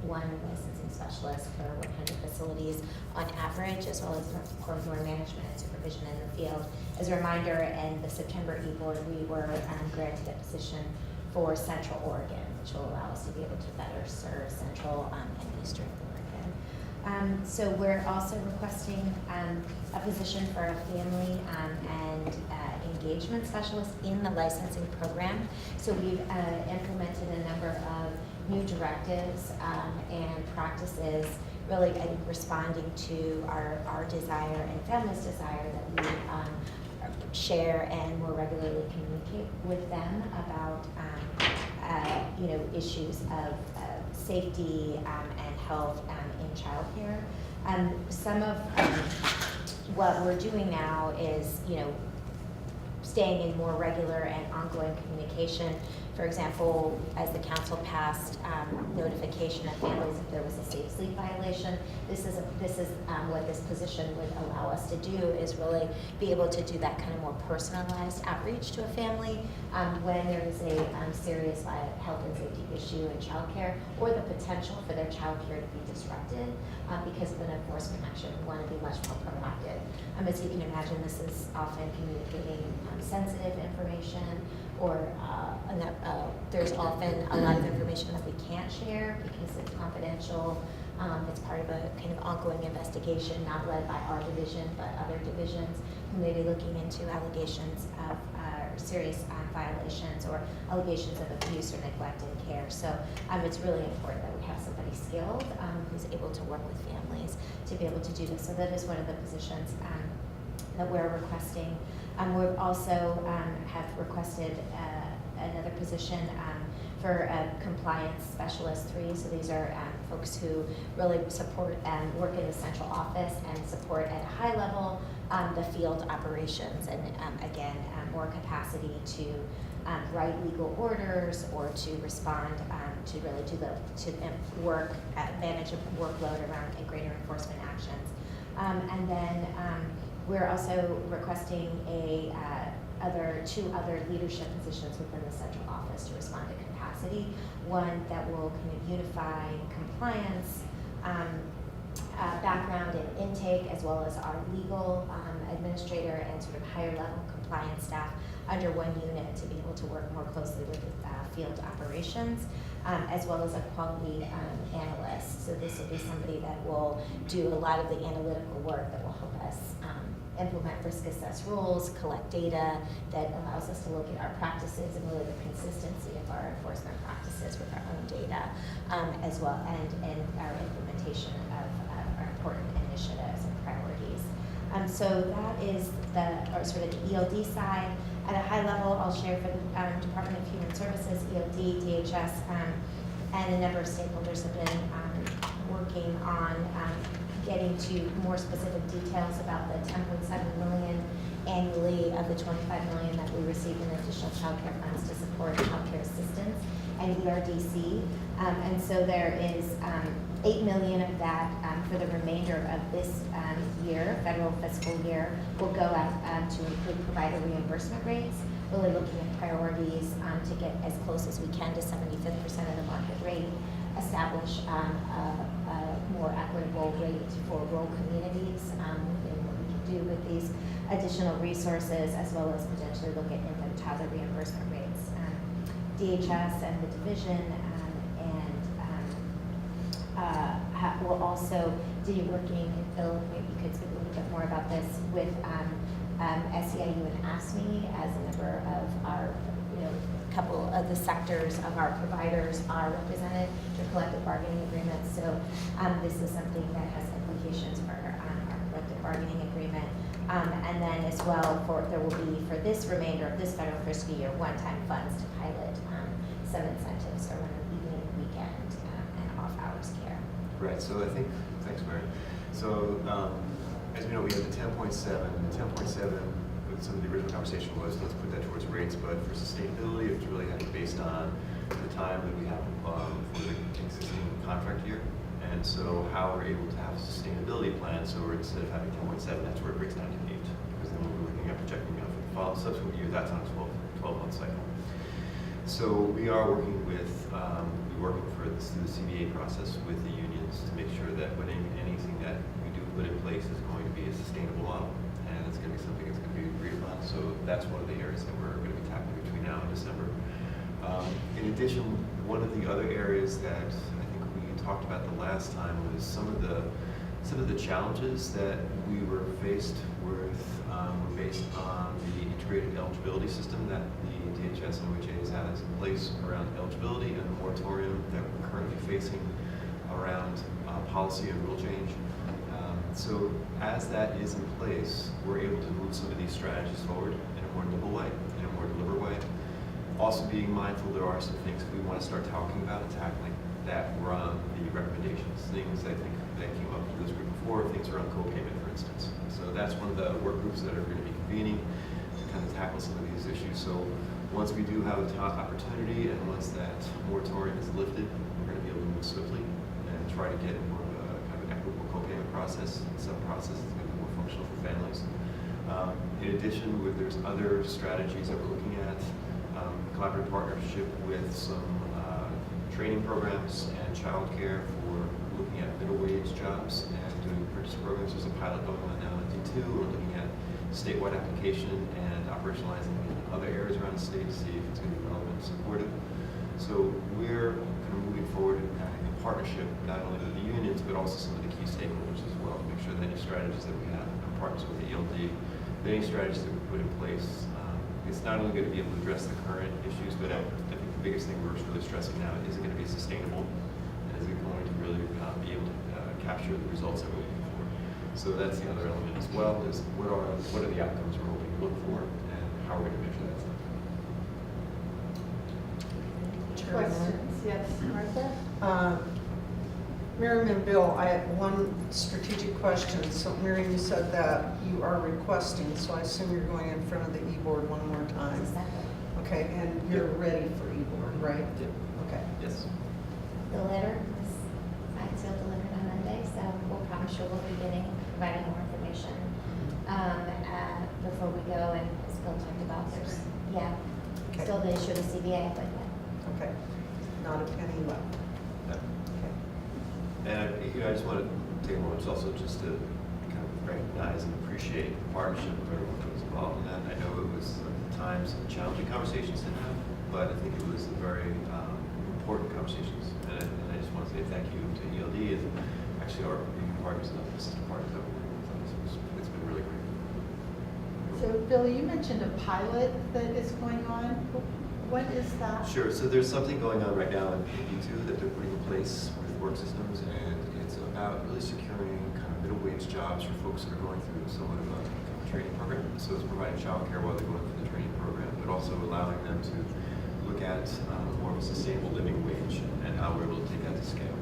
one licensing specialist per 100 facilities on average, as well as more management and supervision in the field. As a reminder, in the September e-board, we were granted a position for Central Oregon, which will allow us to be able to better serve Central and Eastern Oregon. So we're also requesting a position for a family and engagement specialist in the licensing program. So we've implemented a number of new directives and practices, really I think responding to our desire and families' desire that we share and more regularly communicate with them about issues of safety and health in childcare. Some of what we're doing now is, staying in more regular and ongoing communication. For example, as the council passed notification of families if there was a safe sleep violation, this is what this position would allow us to do, is really be able to do that kind of more personalized outreach to a family when there is a serious health and safety issue in childcare, or the potential for their childcare to be disrupted because of an enforcement action. We want to be much more proactive. As you can imagine, this is often communicating sensitive information, or there's often a lot of information that we can't share because it's confidential. It's part of a kind of ongoing investigation, not led by our division, but other divisions who may be looking into allegations of serious violations or allegations of abuse or neglect in care. So it's really important that we have somebody skilled who's able to work with families to be able to do this. So that is one of the positions that we're requesting. We've also have requested another position for a compliance specialist 3. So these are folks who really support and work in the central office and support at a high level the field operations, and again, more capacity to write legal orders or to respond to really do work, manage a workload around greater enforcement actions. And then we're also requesting two other leadership positions within the central office to respond to capacity. One that will kind of unify compliance, background and intake, as well as our legal administrator and sort of higher level compliance staff under one unit to be able to work more closely with field operations, as well as a quality analyst. So this will be somebody that will do a lot of the analytical work that will help us implement risk assess rules, collect data that allows us to look at our practices and really the consistency of our enforcement practices with our own data, as well, and our implementation of our important initiatives and priorities. So that is sort of the ELD side. At a high level, I'll share for the Department of Human Services, ELD, DHS, and a number of stakeholders have been working on getting to more specific details about the $10.7 million annually of the $25 million that we receive in additional child care funds to support child care assistance and ERDC. And so there is $8 million of that for the remainder of this year, federal fiscal year, will go out to include provider reimbursement rates, really looking at priorities to get as close as we can to 75th percent of the market rate, establish a more equitable rate for rural communities, and what we can do with these additional resources, as well as potentially look at infant child reimbursement rates. DHS and the division will also be working, and Phil, maybe you could speak a little bit more about this, with SEIU and AFSCME as a number of our couple of the sectors of our providers are represented through collective bargaining agreements. So this is something that has implications for our collective bargaining agreement. And then as well, there will be for this remainder of this federal fiscal year, one-time funds to pilot some incentives around evening, weekend, and off-hours care. Right, so I think, thanks, Mary. So, as we know, we have the 10.7. The 10.7, with some of the original conversation was, let's put that towards rates, but for sustainability, it's really had to be based on the time that we have for the existing contract year. And so how we're able to have a sustainability plan, so we're, instead of having 10.7, that's where it breaks down to 8. Because then when we're looking at projecting out for the subsequent year, that's on a 12-month cycle. So we are working with, we're working through the CBA process with the unions to make sure that when anything that we do put in place is going to be a sustainable model, and it's going to be something that's going to be agreed upon. So that's one of the areas that we're going to be tackling between now and December. In addition, one of the other areas that I think we talked about the last time was some of the challenges that we were faced with were based on the integrated eligibility system that the DHS and OHAs has in place around eligibility and the moratorium that we're currently facing around policy and rule change. So as that is in place, we're able to move some of these strategies forward in a more nimble way, in a more deliberate way. Also being mindful there are some things we want to start talking about and tackling that were on the recommendations, things I think that came up to this group before, things around co-payment, for instance. So that's one of the work groups that are going to be convening to kind of tackle some of these issues. So once we do have a opportunity and once that moratorium is lifted, we're going to be able to move swiftly and try to get more of a kind of equitable co-payment process. Some process is going to be more functional for families. In addition, there's other strategies that we're looking at, collaborative partnership with some training programs and childcare for looking at middle wage jobs and doing apprentice programs. There's a pilot going on now at D2. We're looking at statewide application and operationalizing in other areas around the state to see if it's going to be relevant and supportive. So we're kind of moving forward in partnership not only with the unions but also some of the key stakeholders as well to make sure that any strategies that we have in partners with the ELD, that any strategies that we put in place, it's not only going to be able to address the current issues, but I think the biggest thing we're really stressing now is it going to be sustainable, and is it going to really be able to capture the results that we're looking for. So that's the other element as well, is what are the outcomes we're hoping to look for, and how are we going to measure that? Questions? Yes, Martha? Miriam and Bill, I had one strategic question. So Miriam, you said that you are requesting, so I assume you're going in front of the e-board one more time. Exactly. Okay, and you're ready for e-board, right? Yep. Okay. Yes. The letter was signed, sealed, delivered on Monday, so we'll promise you we'll be providing more information before we go. And as Bill talked about, there's still the issue of the CBA, but Okay. Not a penny left. Yeah. Okay. And I just want to take a moment also just to kind of recognize and appreciate the partnership of everyone who was involved in that. I know it was at times challenging conversations to have, but I think it was very important conversations. And I just want to say thank you to ELD and actually our partners and other system partners that were working with us. It's been really great. So Bill, you mentioned a pilot that is going on. What is that? Sure. So there's something going on right now in D2 that they're putting in place with work systems, and it's about really securing kind of middle wage jobs for folks that are going through somewhat of a training program. So it's providing childcare while they're going through the training program, but also allowing them to look at more of a sustainable living wage and how we're able to take that to scale.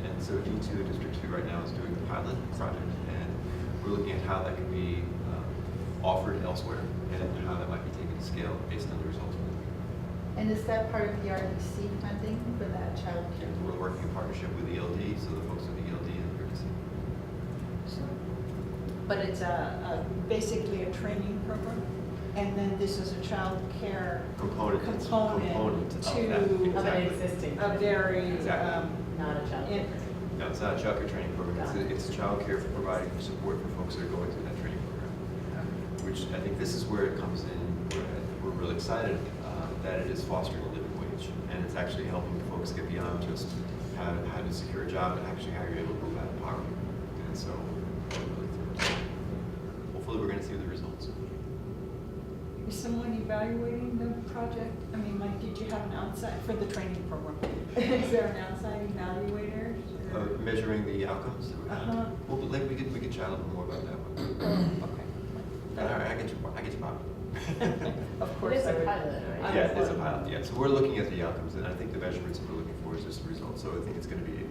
And so D2, District 2 right now is doing the pilot project, and we're looking at how that can be offered elsewhere and how that might be taken to scale based on the results. And is that part of the RDC funding for that child care? We're working in partnership with ELD, so the folks with ELD and RDC. But it's basically a training program, and then this is a child care Component to Of an existing. a very Exactly. Not a child. No, it's not a child care training program. It's child care for providing support for folks that are going through that training program. Which I think this is where it comes in. We're really excited that it is fostering a living wage, and it's actually helping folks get beyond just how to secure a job, and actually how you're able to move out of poverty. And so, we're really thrilled. Hopefully, we're going to see the results. Is someone evaluating the project? I mean, like, did you have an outside, for the training program? Is there an outside evaluator? Measuring the outcomes that we have. Uh-huh. Well, but we could chat a little more about that one. Okay. All right, I get you, Bob. Of course. It is a I would- pilot, right? Yeah, it's a pilot, yeah. So we're looking at the outcomes, and I think the measurements that we're looking for is just the result. So I think it's going to be,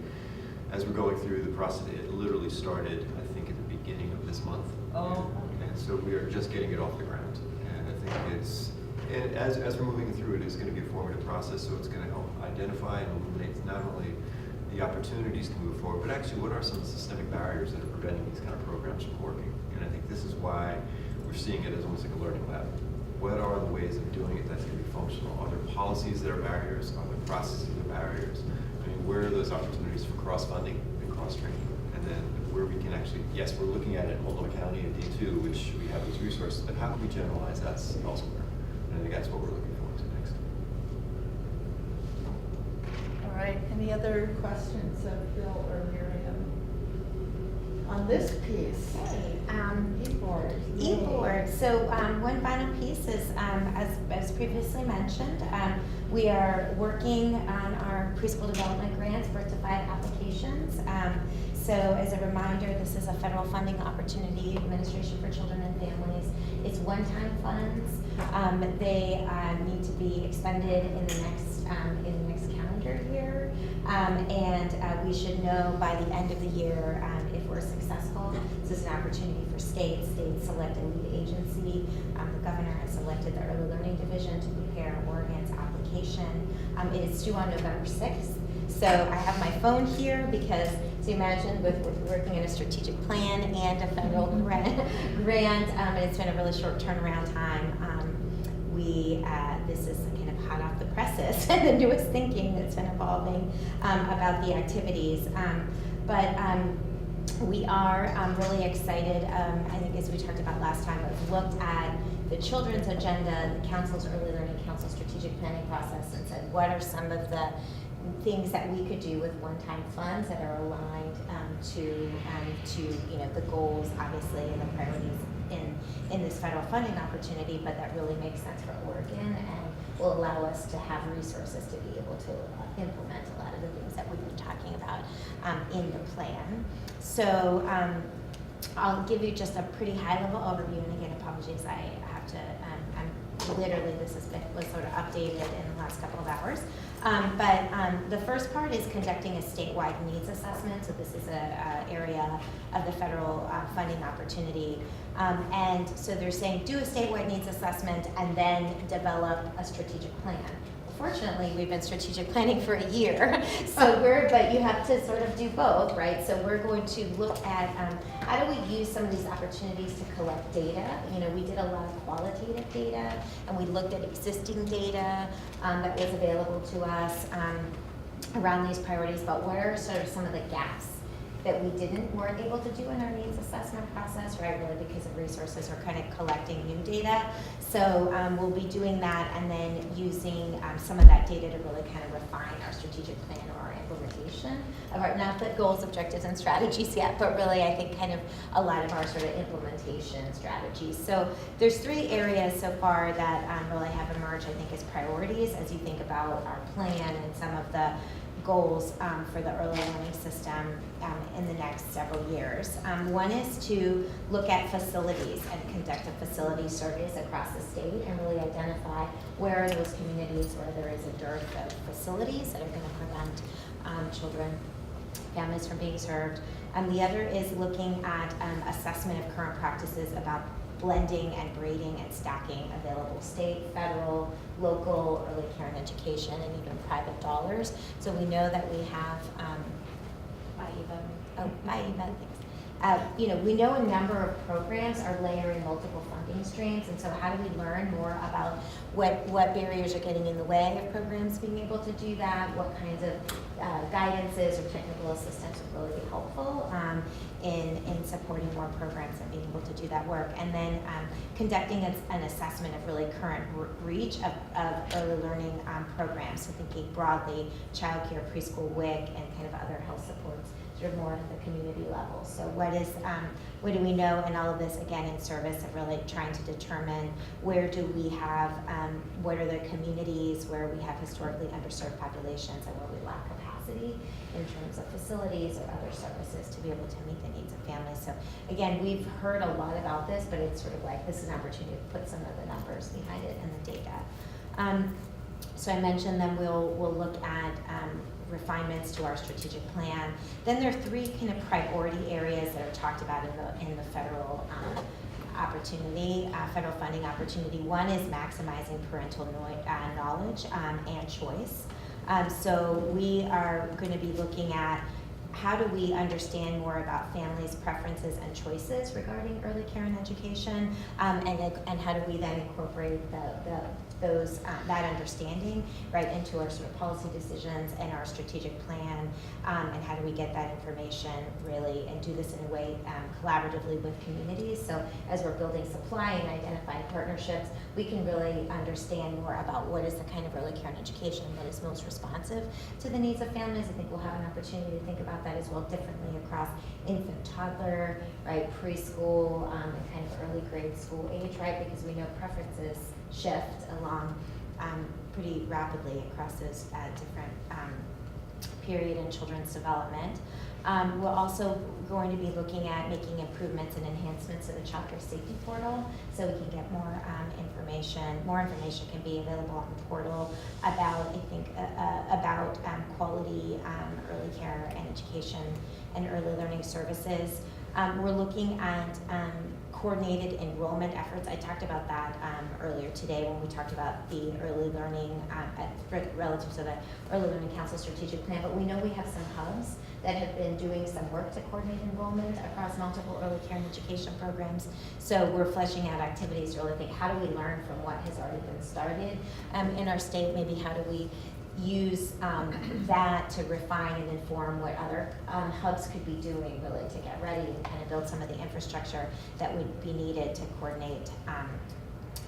as we're going through the process, it literally started, I think, at the beginning of this month. Oh. And so we are just getting it off the ground. And I think it's, and as we're moving through it, it's going to be a formative process, so it's going to help identify and illuminate not only the opportunities to move forward, but actually what are some systemic barriers that are preventing these kind of programs from working. And I think this is why we're seeing it as almost like a learning lab. What are the ways of doing it that's going to be functional? Are there policies that are barriers? Are there processes that are barriers? I mean, where are those opportunities for cross-funding and cross-training? And then where we can actually, yes, we're looking at it in Multnomah County and D2, which we have those resources, but how can we generalize that elsewhere? And I think that's what we're looking forward to next. All right, any other questions of Bill or Miriam on this piece? E-board. E-board. So one final piece is, as previously mentioned, we are working on our preschool development grants, birth to 5 applications. So as a reminder, this is a federal funding opportunity, Administration for Children and Families. It's one-time funds. They need to be expended in the next calendar year. And we should know by the end of the year if we're successful. This is an opportunity for states. States select a lead agency. The governor has selected the Early Learning Division to prepare Oregon's application. It is due on November 6th. So I have my phone here because, so imagine with working in a strategic plan and a federal grant, and it's been a really short turnaround time. This is kind of hot off the presses, the newest thinking that's been evolving about the activities. We are really excited. I think as we talked about last time, we've looked at the children's agenda, the council's early learning council strategic planning process, and said what are some of the things that we could do with one-time funds that are aligned to the goals, obviously, and the priorities in this federal funding opportunity, but that really makes sense for Oregon and will allow us to have resources to be able to implement a lot of the things that we've been talking about in the plan. So I'll give you just a pretty high-level overview, and again, apologies, I have to, literally this was sort of updated in the last couple of hours. The first part is conducting a statewide needs assessment. So this is an area of the federal funding opportunity. And so they're saying do a statewide needs assessment and then develop a strategic plan. Fortunately, we've been strategic planning for a year, but you have to sort of do both, right? So we're going to look at how do we use some of these opportunities to collect data. We did a lot of qualitative data, and we looked at existing data that was available to us around these priorities, but what are sort of some of the gaps that we weren't able to do in our needs assessment process, right? Really because of resources or kind of collecting new data. So we'll be doing that and then using some of that data to really kind of refine our strategic plan or our implementation of our, not the goals, objectives, and strategies yet, but really I think kind of a lot of our sort of implementation strategies. So there's 3 areas so far that really have emerged, I think, as priorities as you think about our plan and some of the goals for the early learning system in the next several years. One is to look at facilities and conduct a facility surveys across the state and really identify where are those communities where there is a dearth of facilities that are going to prevent children, families from being served. The other is looking at assessment of current practices about blending and grading and stacking available state, federal, local, early care and education, and even private dollars. So we know that we have, we know a number of programs are layering multiple funding streams, and so how do we learn more about what barriers are getting in the way of programs being able to do that, what kinds of guidances or technical assistance would really be helpful in supporting more programs and being able to do that work, and then conducting an assessment of really current reach of early learning programs, so thinking broadly, childcare, preschool, WIC, and kind of other health supports sort of more at the community level. So what do we know in all of this, again, in service of really trying to determine where do we have, what are the communities where we have historically underserved populations and where we lack capacity in terms of facilities or other services to be able to meet the needs of families. So again, we've heard a lot about this, but it's sort of like this is an opportunity to put some of the numbers behind it and the data. So I mentioned then we'll look at refinements to our strategic plan. Then there are three kind of priority areas that are talked about in the federal opportunity, federal funding opportunity. One is maximizing parental knowledge and choice. So we are going to be looking at how do we understand more about families' preferences and choices regarding early care and education, and how do we then incorporate that understanding right into our sort of policy decisions and our strategic plan, and how do we get that information really and do this in a way collaboratively with communities. So as we're building supply and identifying partnerships, we can really understand more about what is the kind of early care and education that is most responsive to the needs of families. I think we'll have an opportunity to think about that as well differently across infant, toddler, right, preschool, and kind of early grade school age, right, because we know preferences shift along pretty rapidly across those different period in children's development. We're also going to be looking at making improvements and enhancements to the child care safety portal so we can get more information. More information can be available on the portal about, I think, about quality early care and education and early learning services. We're looking at coordinated enrollment efforts. I talked about that earlier today when we talked about the early learning relative to the Early Learning Council strategic plan, but we know we have some hubs that have been doing some work to coordinate enrollment across multiple early care and education programs. So we're fleshing out activities to really think, how do we learn from what has already been started in our state? Maybe how do we use that to refine and inform what other hubs could be doing really to get ready and kind of build some of the infrastructure that would be needed to coordinate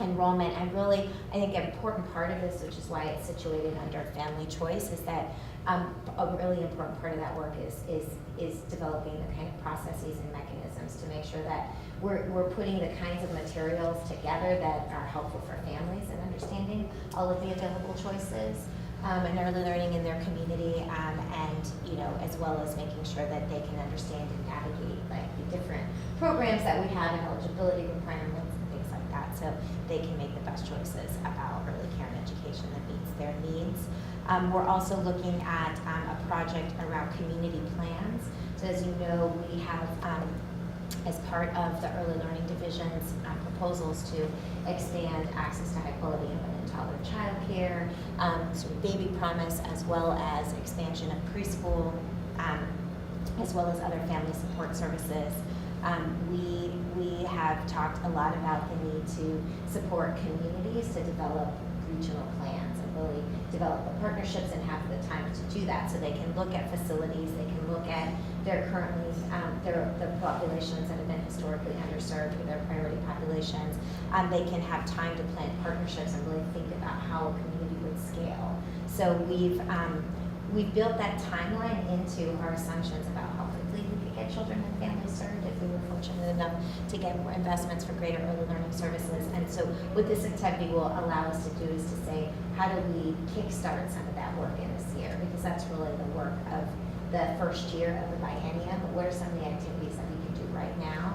enrollment. And really, I think an important part of this, which is why it's situated under family choice, is that a really important part of that work is developing the kind of processes and mechanisms to make sure that we're putting the kinds of materials together that are helpful for families in understanding all of the available choices and early learning in their community, and as well as making sure that they can understand and navigate like the different programs that we have and eligibility requirements and things like that, so they can make the best choices about early care and education that meets their needs. We're also looking at a project around community plans. So as you know, we have as part of the Early Learning Division's proposals to expand access to high quality infant and toddler child care, sort of baby promise, as well as expansion of preschool, as well as other family support services. We have talked a lot about the need to support communities to develop regional plans and really develop the partnerships and have the time to do that, so they can look at facilities, they can look at their currently the populations that have been historically underserved with their priority populations. They can have time to plan partnerships and really think about how a community would scale. So we've built that timeline into our assumptions about how quickly we could get children and families served if we were fortunate enough to get more investments for greater early learning services. And so what this activity will allow us to do is to say, how do we kickstart some of that work in this year? Because that's really the work of the first year of the biennium, but what are some of the activities that we can do right now?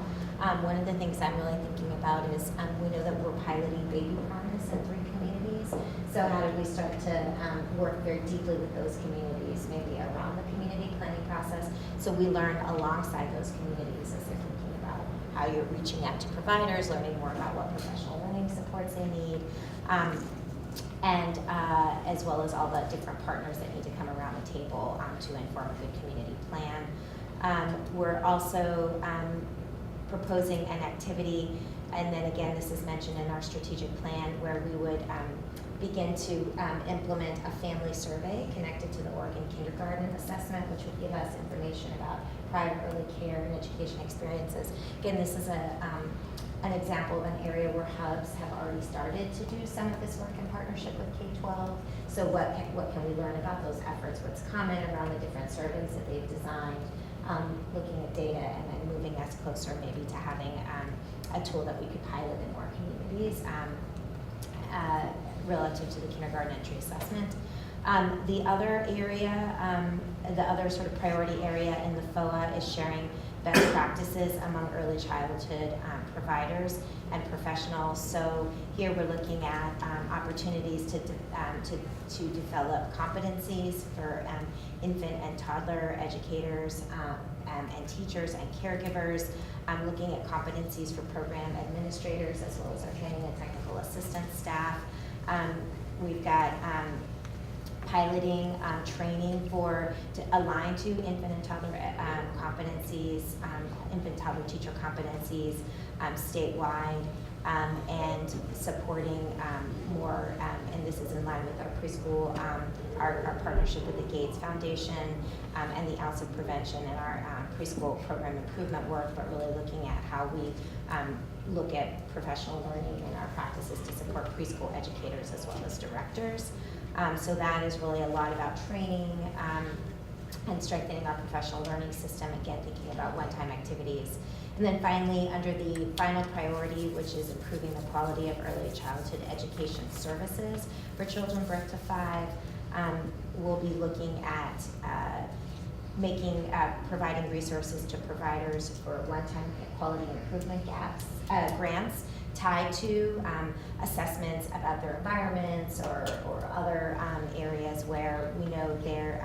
One of the things I'm really thinking about is we know that we're piloting Baby Promise in 3 communities. So how do we start to work very deeply with those communities, maybe around the community planning process, so we learn alongside those communities as they're thinking about how you're reaching out to providers, learning more about what professional learning supports they need, and as well as all the different partners that need to come around the table to inform a good community plan. We're also proposing an activity, and then again, this is mentioned in our strategic plan, where we would begin to implement a family survey connected to the Oregon kindergarten assessment, which would give us information about prior early care and education experiences. Again, this is an example of an area where hubs have already started to do some of this work in partnership with K-12. So what can we learn about those efforts? What's common around the different surveys that they've designed? looking at data and then moving us closer maybe to having a tool that we could pilot in more communities relative to the kindergarten entry assessment. The other area, the other sort of priority area in the FOA is sharing best practices among early childhood providers and professionals. So here we're looking at opportunities to develop competencies for infant and toddler educators and teachers and caregivers. Looking at competencies for program administrators as well as our training and technical assistance staff. We've got piloting training to align to infant and toddler competencies, infant toddler teacher competencies statewide, and supporting more, and this is in line with our preschool, our partnership with the Gates Foundation and the ounce of prevention and our preschool program improvement work, but really looking at how we look at professional learning and our practices to support preschool educators as well as directors. So that is really a lot about training and strengthening our professional learning system, again, thinking about one-time activities. And then finally, under the final priority, which is improving the quality of early childhood education services for children birth to 5, we'll be looking at providing resources to providers for one-time quality improvement grants tied to assessments about their environments or other areas where we know they're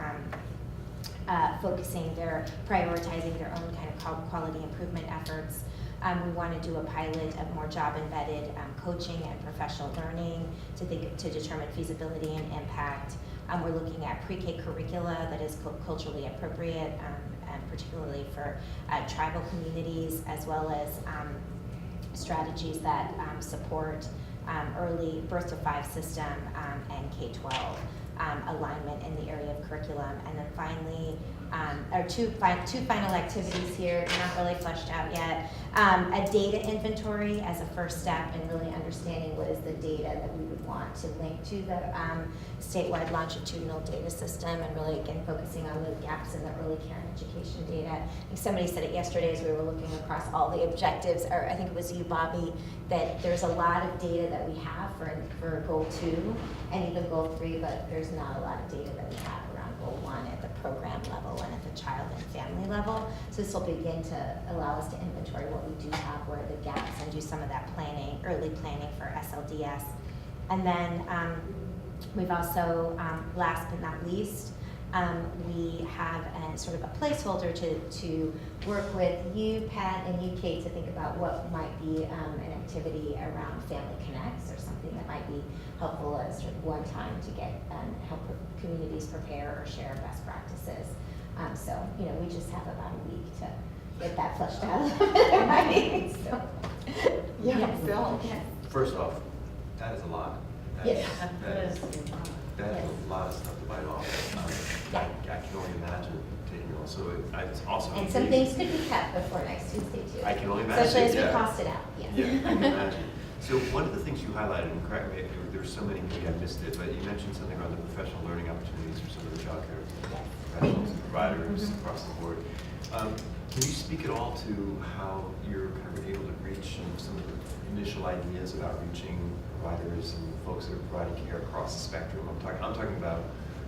they're prioritizing their own kind of quality improvement efforts. We want to do a pilot of more job-embedded coaching and professional learning to determine feasibility and impact. We're looking at pre-K curricula that is culturally appropriate, and particularly for tribal communities, as well as strategies that support early birth to 5 system and K-12 alignment in the area of curriculum. And then finally, two final activities here, not really fleshed out yet. A data inventory as a first step in really understanding what is the data that we would want to link to the statewide longitudinal data system, and really, again, focusing on the gaps in the early care and education data. I think somebody said it yesterday as we were looking across all the objectives, or I think it was you, Bobby, that there's a lot of data that we have for goal 2 and even goal 3, but there's not a lot of data that we have around goal 1 at the program level and at the child and family level. So this will begin to allow us to inventory what we do have, where the gaps, and do some of that planning, early planning for SLDS. And then we've also, last but not least, we have a sort of a placeholder to work with you, Pat, and you, Kate, to think about what might be an activity around Family Connects, or something that might be helpful as sort of one time to get help communities prepare or share best practices. So, we just have about a week to get that fleshed out. Right? So, Yeah, Bill. Yes. First off, that is a lot. Yes. That is a lot of stuff to bite off. I can only imagine taking all. So it's also. And some things could be kept before next Tuesday too. I can only imagine. Especially as we yeah. cost it out. Yes. Yeah, I can imagine. So one of the things you highlighted, and correct me, there's so many, maybe I missed it, but you mentioned something around the professional learning opportunities for some of the child care professionals and providers across the board. Can you speak at all to how you're kind of able to reach some of the initial ideas about reaching providers and folks that are providing care across the spectrum? I'm talking about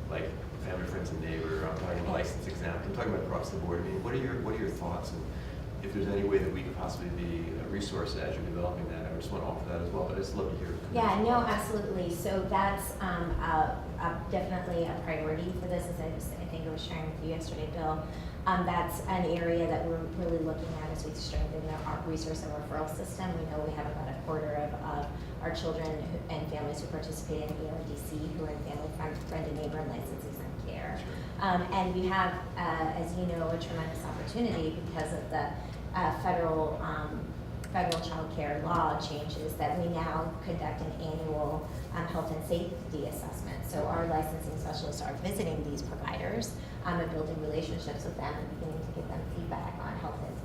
like family, friends, and neighbor. I'm talking licensed exams. I'm talking about across the board. I mean, what are your thoughts, and if there's any way that we could possibly be a resource as you're developing that? I just want to offer that as well, but I'd just love to hear. Yeah, no, absolutely. So that's definitely a priority for this, as I think I was sharing with you yesterday, Bill. That's an area that we're really looking at as we strengthen our resource and referral system. We know we have about a quarter of our children and families who participate in ERDC who are in family, friend, and neighbor, and licensed exempt care. And we have, as you know, a tremendous opportunity because of the federal child care law changes that we now conduct an annual health and safety assessment. So our licensing specialists are visiting these providers and building relationships with them and beginning to give them feedback on health and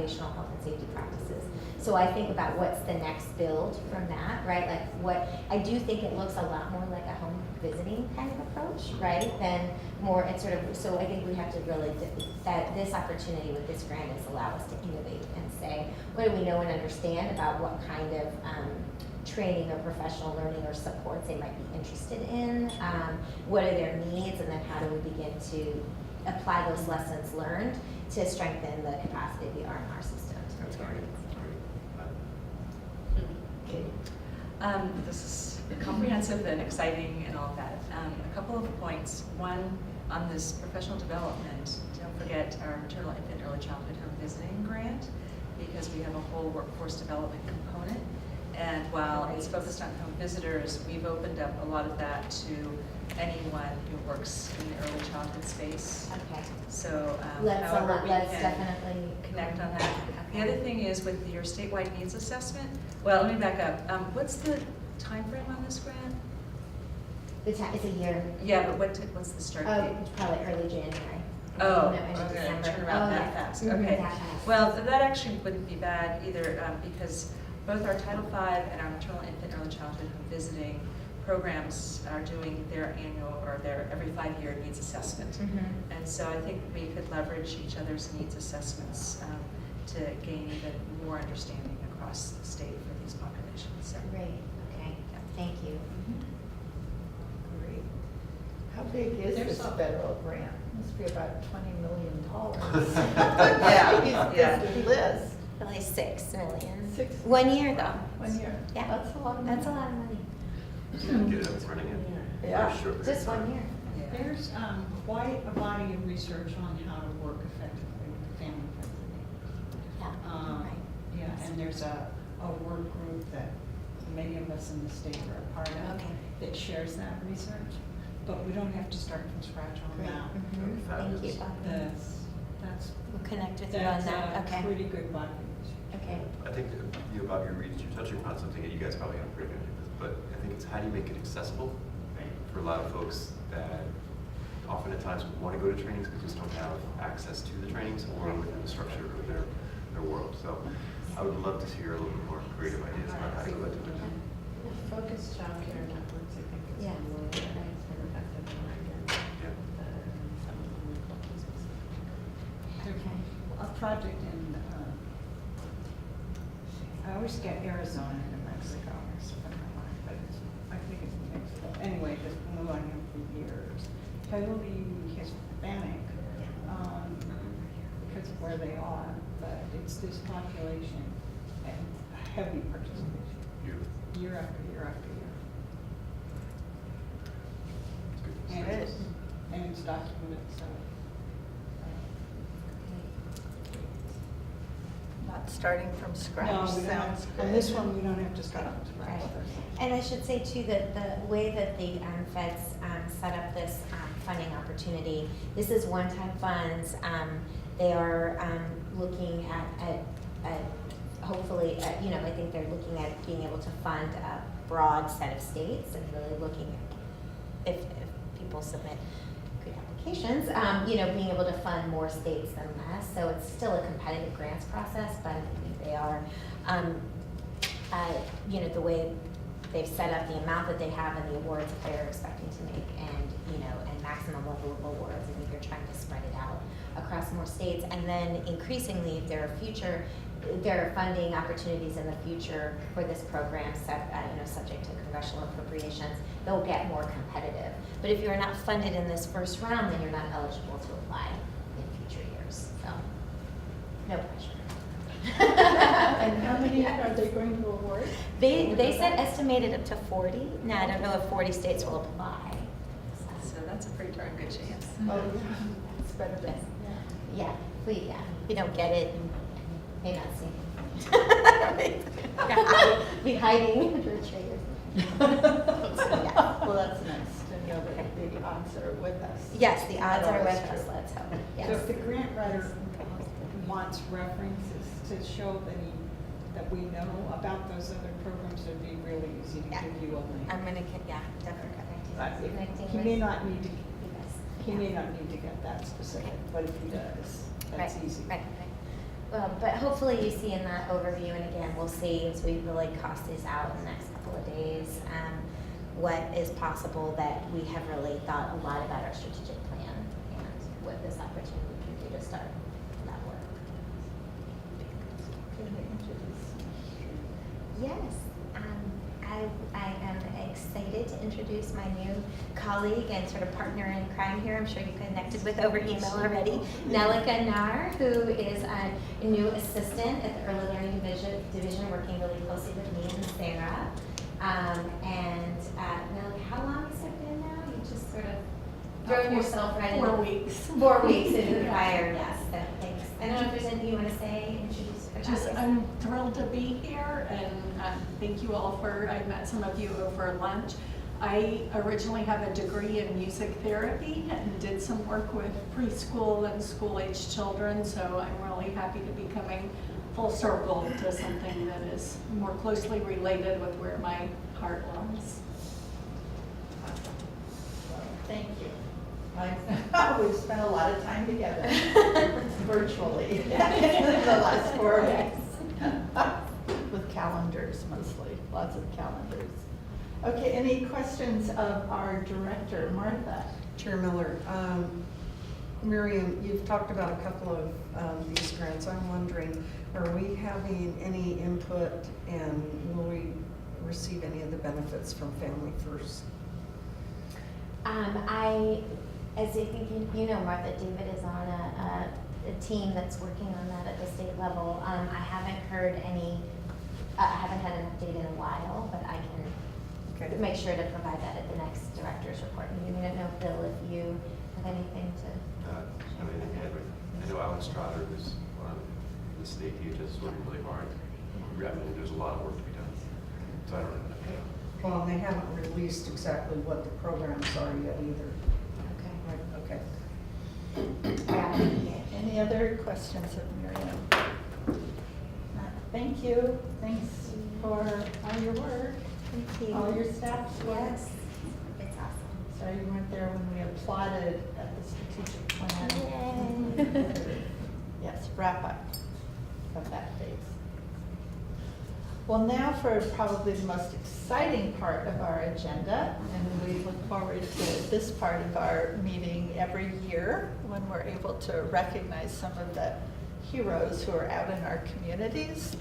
foundational health and safety practices. So I think about what's the next build from that, right? Like what, I do think it looks a lot more like a home visiting kind of approach, right? Than more, it's sort of, so I think we have to really, that this opportunity with this grant is allow us to innovate and say, what do we know and understand about what kind of training or professional learning or supports they might be interested in? What are their needs? And then how do we begin to apply those lessons learned to strengthen the capacity of the R&R system? That's great. This is comprehensive and exciting and all of that. A couple of points. One, on this professional development, don't forget our maternal, infant, early childhood home visiting grant, because we have a whole workforce development component. And while it's focused on home visitors, we've opened up a lot of that to anyone who works in the early childhood space. Okay. So Let's can definitely connect on that. The other thing is with your statewide needs assessment. Well, let me back up. What's the time frame on this grant? It's a year. Yeah, but what's the start date? Probably early January. Oh, No, end of okay, December. turn around that yeah. fast, Mhm, okay. that fast. Well, that actually wouldn't be bad either, because both our Title V and our maternal, infant, early childhood home visiting programs are doing their annual or their every 5-year needs assessment. Mhm. And so I think we could leverage each other's needs assessments to gain even more understanding across the state for these populations. So. Great, okay, thank you. Great. How big is There's this some- federal grant? Must be about $20 million. Yeah. This list. Really 6 million. 6 1 year though. 1 year. Yeah. That's a lot of money. That's a lot of money. Get it up and running in. Yeah. Very short period Just of time. 1 year. Yeah. There's quite a body of research on how to work effectively with family-friendly neighborhoods. Yeah, right. Yeah, and there's a work group that many of us in the state are a part of Okay. that shares that research, but we don't have to start from scratch on Great. that. Mhm. Thank you, Bob. That's We'll connect with you on that's that, a okay. pretty good body of research. Okay. I think about your reach, you're touching upon something that you guys probably have pretty good at this, but I think it's how do you make it accessible for a lot of folks that often at times want to go to trainings but just don't have access to the trainings or within the structure of their world. So I would love to hear a little bit more creative ideas about how to go into it. Focused childcare networks, I think, is Yeah. one way that it's been effective in Oregon. Yeah. Some of them we've looked at specifically. There's a project in, I always get Arizona and New Mexico, it's in my mind, but I think it's New Mexico. Anyway, just been on him for years. Totally Hispanic, because of where they are, but it's this population and heavy participation, Beautiful. year after year after year. It's And good. it's documented, so. Not starting from scratch No, we don't sounds have- good. on this one, we don't have to start from scratch. Right. And I should say too, that the way that the feds set up this funding opportunity, this is one-time funds. They are looking at hopefully, you know, I think they're looking at being able to fund a broad set of states and really looking at if people submit good applications, you know, being able to fund more states than less. So it's still a competitive grants process, but I think they are, you know, the way they've set up the amount that they have and the awards that they're expecting to make and, you know, and maximum level of awards. I think they're trying to spread it out across more states. And then increasingly, if there are funding opportunities in the future for this program, you know, subject to congressional appropriations, they'll get more competitive. But if you're not funded in this first round, then you're not eligible to apply in future years. So, no pressure. And how many are they going to award? They said estimated up to 40. Now, I don't know if 40 states will apply. So that's a pretty darn good chance. Oh, yeah. It's better than, Yeah, if we don't get it, may not see. Be hiding for 3 years. Well, that's nice to know that the odds are with us. Yes, the odds are with That's us, true. let's hope, So yes. if the grant writer wants references to show that we know about those other programs, it'd be really easy to Yeah. give you a link. I'm gonna, definitely connect. He may not need to, he Yeah. may not need to get that specific, but if he does, that's Right, easy. right. but hopefully you see in that overview, and again, we'll see as we really cost these out in the next couple of days, what is possible, that we have really thought a lot about our strategic plan and what this opportunity can do to start that work. Yes, I am excited to introduce my new colleague and sort of partner in crime here. I'm sure you connected with over email already. Nelika Nar, who is a new assistant at the Early Learning Division, working really closely with me and Sarah. Nelika, how long has it been now? You just sort of thrown yourself right in. 4 weeks. 4 weeks into the fire, yes. So thanks. I don't know if there's anything you want to say, introduce. I'm thrilled to be here, and thank you all I met some of you over lunch. I originally have a degree in music therapy and did some work with preschool and school-age children, so I'm really happy to be coming full circle to something that is more closely related with where my heart lies. Thank you. We've spent a lot of time together, virtually, in the last 4 weeks, with calendars mostly, lots of calendars. Okay, any questions of our director, Martha? Chair Miller, Miriam, you've talked about a couple of these grants. I'm wondering, are we having any input, and will we receive any of the benefits from Family First? As I think you know, Martha, David is on a team that's working on that at the state level. I haven't heard I haven't had an update in a while, but I can make sure to provide that at the next director's report meeting. I don't know, Bill, if you have anything to. I know Alex Trotter, who's one of the state teachers, is working really hard. I mean, there's a lot of work to be done. So I don't know. Well, they haven't released exactly what the programs are yet either. Okay. Any other questions of Miriam? Thank you. Thanks for all your work. Thank you. All your staff's work. Yes, it's awesome. Sorry you weren't there when we applauded at the strategic plan. Yay. Yes, wrap up of that phase. Well, now for probably the most exciting part of our agenda, and we look forward to this part of our meeting every year when we're able to recognize some of the heroes who are out in our communities,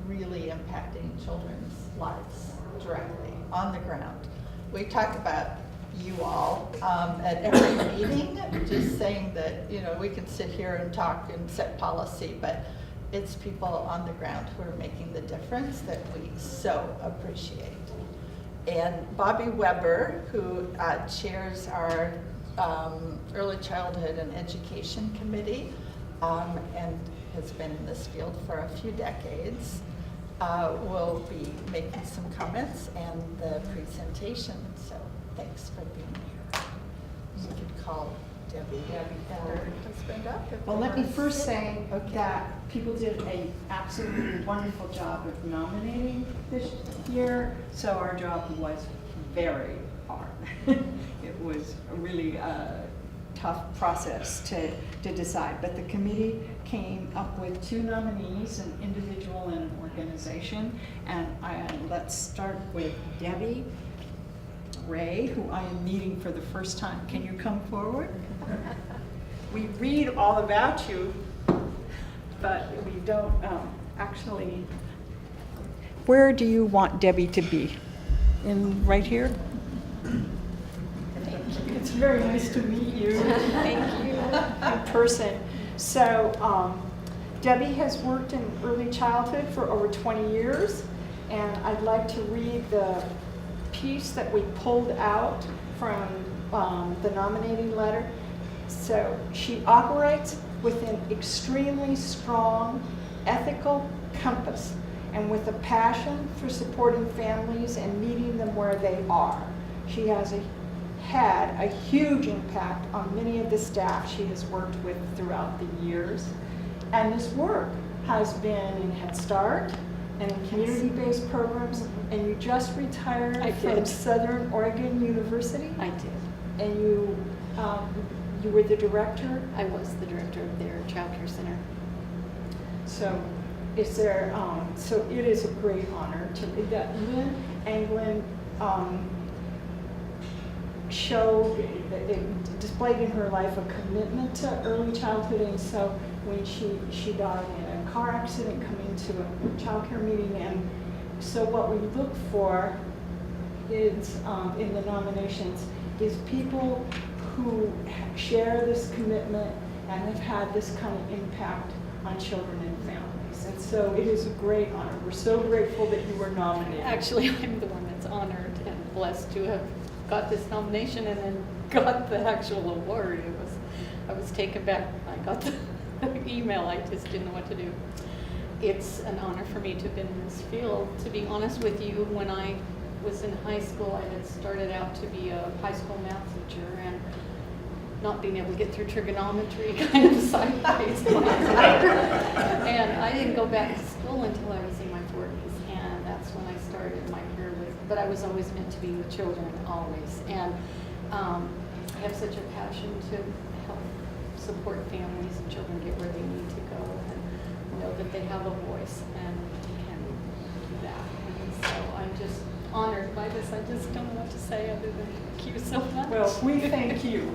really impacting children's lives directly on the ground. We talk about you all at every meeting, just saying that, you know, we can sit here and talk and set policy, but it's people on the ground who are making the difference that we so appreciate. And Bobby Weber, who chairs our Early Childhood and Education Committee and has been in this field for a few decades, will be making some comments and the presentation. So thanks for being here. You could call Debbie her husband up. Well, let me first say that people did an absolutely wonderful job of nominating this year, so our job was very hard. It was a really tough process to decide, but the committee came up with 2 nominees, an individual and an organization, and let's start with Debbie Ray, who I am meeting for the first time. Can you come forward? We read all about you, but we don't actually. Where do you want Debbie to be? Right here? It's very nice to meet you. Thank you. In person. So Debbie has worked in early childhood for over 20 years, and I'd like to read the piece that we pulled out from the nominating letter. So she operates with an extremely strong ethical compass and with a passion for supporting families and meeting them where they are. She has had a huge impact on many of the staff she has worked with throughout the years. And this work has been in Head Start and in community-based programs, and you just retired from Southern Oregon University? I did. And you were the director? I was the director of their child care center. So is there, so it is a great honor to, that Lynne Angland showed, it displayed in her life a commitment to early childhood, and so when she died in a car accident coming to a child care meeting, and so what we look for is, in the nominations, is people who share this commitment and have had this kind of impact on children and families. And so it is a great honor. We're so grateful that you were nominated. Actually, I'm the one that's honored and blessed to have got this nomination and then got the actual award. I was taken back. I got the email. I just didn't know what to do. It's an honor for me to have been in this field. To be honest with you, when I was in high school, I had started out to be a high school math teacher, and not being able to get through trigonometry kind of sideways. And I didn't go back to school until I was in my 40s, and that's when I started my career with, but I was always meant to be with children, always. And I have such a passion to help support families and children get where they need to go and know that they have a voice and can do that. And so I'm just honored by this. I just don't know what to say other than thank you so much. Well, we thank you.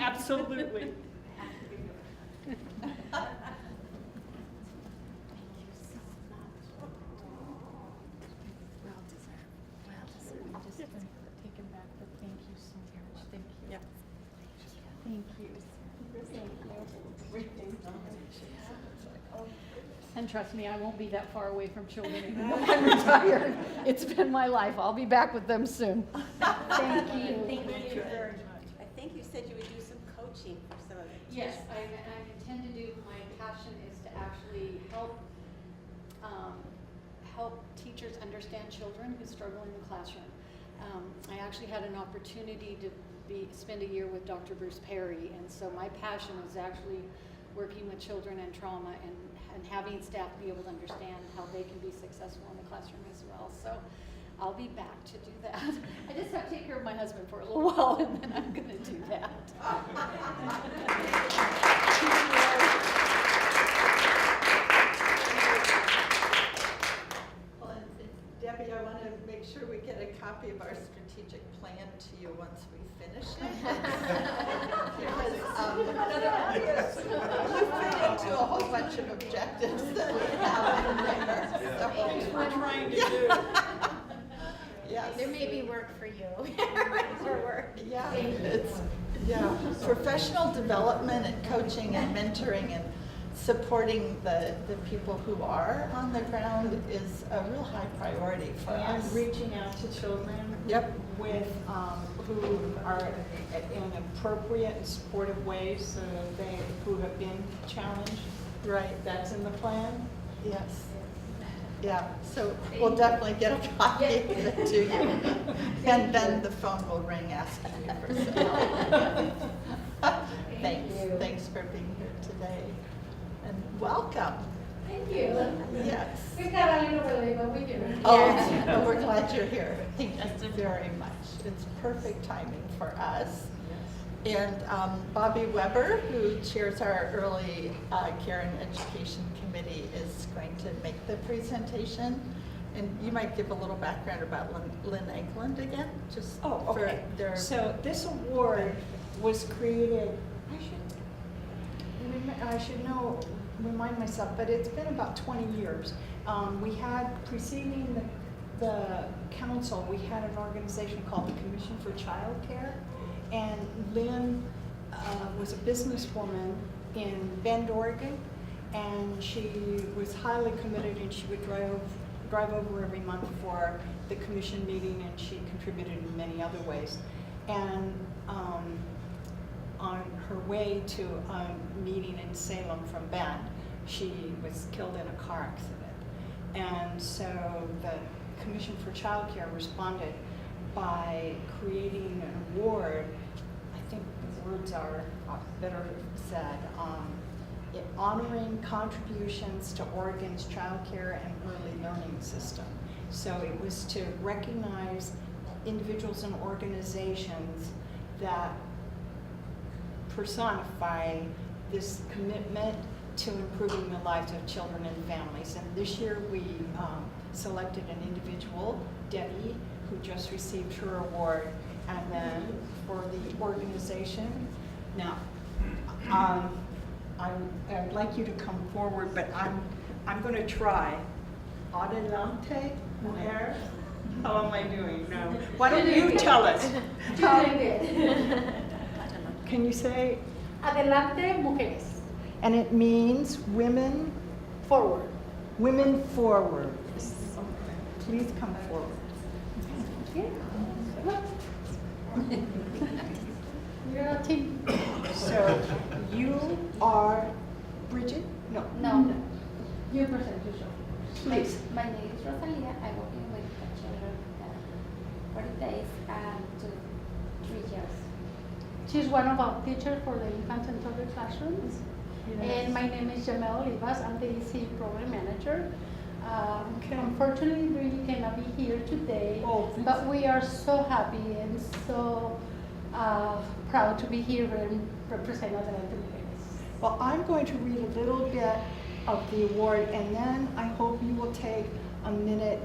Absolutely. And trust me, I won't be that far away from children even though I'm retired. It's been my life. I'll be back with them soon. Thank you. Thank you very much. I think you said you would do some coaching for some of the Yes, teachers. I intend to do. My passion is to actually help teachers understand children who struggle in the classroom. I actually had an opportunity to spend a year with Dr. Bruce Perry, and so my passion is actually working with children and trauma and having staff be able to understand how they can be successful in the classroom as well. So I'll be back to do that. I just have to take care of my husband for a little while, and then I'm going to do that. Well, and Debbie, I want to make sure we get a copy of our strategic plan to you once we finish it. Because you fit into a whole bunch of objectives that we have in there. So We're trying to do. Yes. There may be work for you. For work. Yeah, it's, professional development and coaching and mentoring and supporting the people who are on the ground is a real high priority for us. And reaching out to children. Yep. With, who are in appropriate and supportive ways, so who have been challenged. Right. That's in the plan. Yes. Yeah, so we'll definitely get a copy of it to you. And then the phone will ring asking you for some help. Thanks for being here today. And welcome. Thank you. Yes. We've got a little early, but we do. Oh, but we're glad you're here. Thank you very much. It's perfect timing for us. And Bobby Weber, who chairs our Early Care and Education Committee, is going to make the presentation. And you might give a little background about Lynne Angland again, just for their... So this award was created, I should remind myself, but it's been about 20 years. We had, preceding the council, we had an organization called the Commission for Child Care. And Lynne was a businesswoman in Bend, Oregon, and she was highly committed, and she would drive over every month for the commission meeting, and she contributed in many other ways. And on her way to a meeting in Salem from Bend, she was killed in a car accident. And so the Commission for Child Care responded by creating an award. I think the words are better said, honoring contributions to Oregon's child care and early learning system. So it was to recognize individuals and organizations that personify this commitment to improving the lives of children and families. And this year we selected an individual, Debbie, who just received her award. And then for the organization, now, I'd like you to come forward, but I'm going to try. Adelante, Mujeres. How am I doing? No. Why don't you tell us? Can you say? Adelante, Mujeres. And it means women forward. Women forward. Please come forward. You're a team. So you are Bridget? No. No. You present yourself. Please. My name is Rosalia. I'm working with the children 40 days to 3 years. She's one of our teachers for the infant and toddler classrooms. Yes. And my name is Jamel Olivas. I'm the EC program manager. Unfortunately, we cannot be here today, but we are so happy and so proud to be here and represent Adelante Mujeres. Well, I'm going to read a little bit of the award, and then I hope you will take a minute,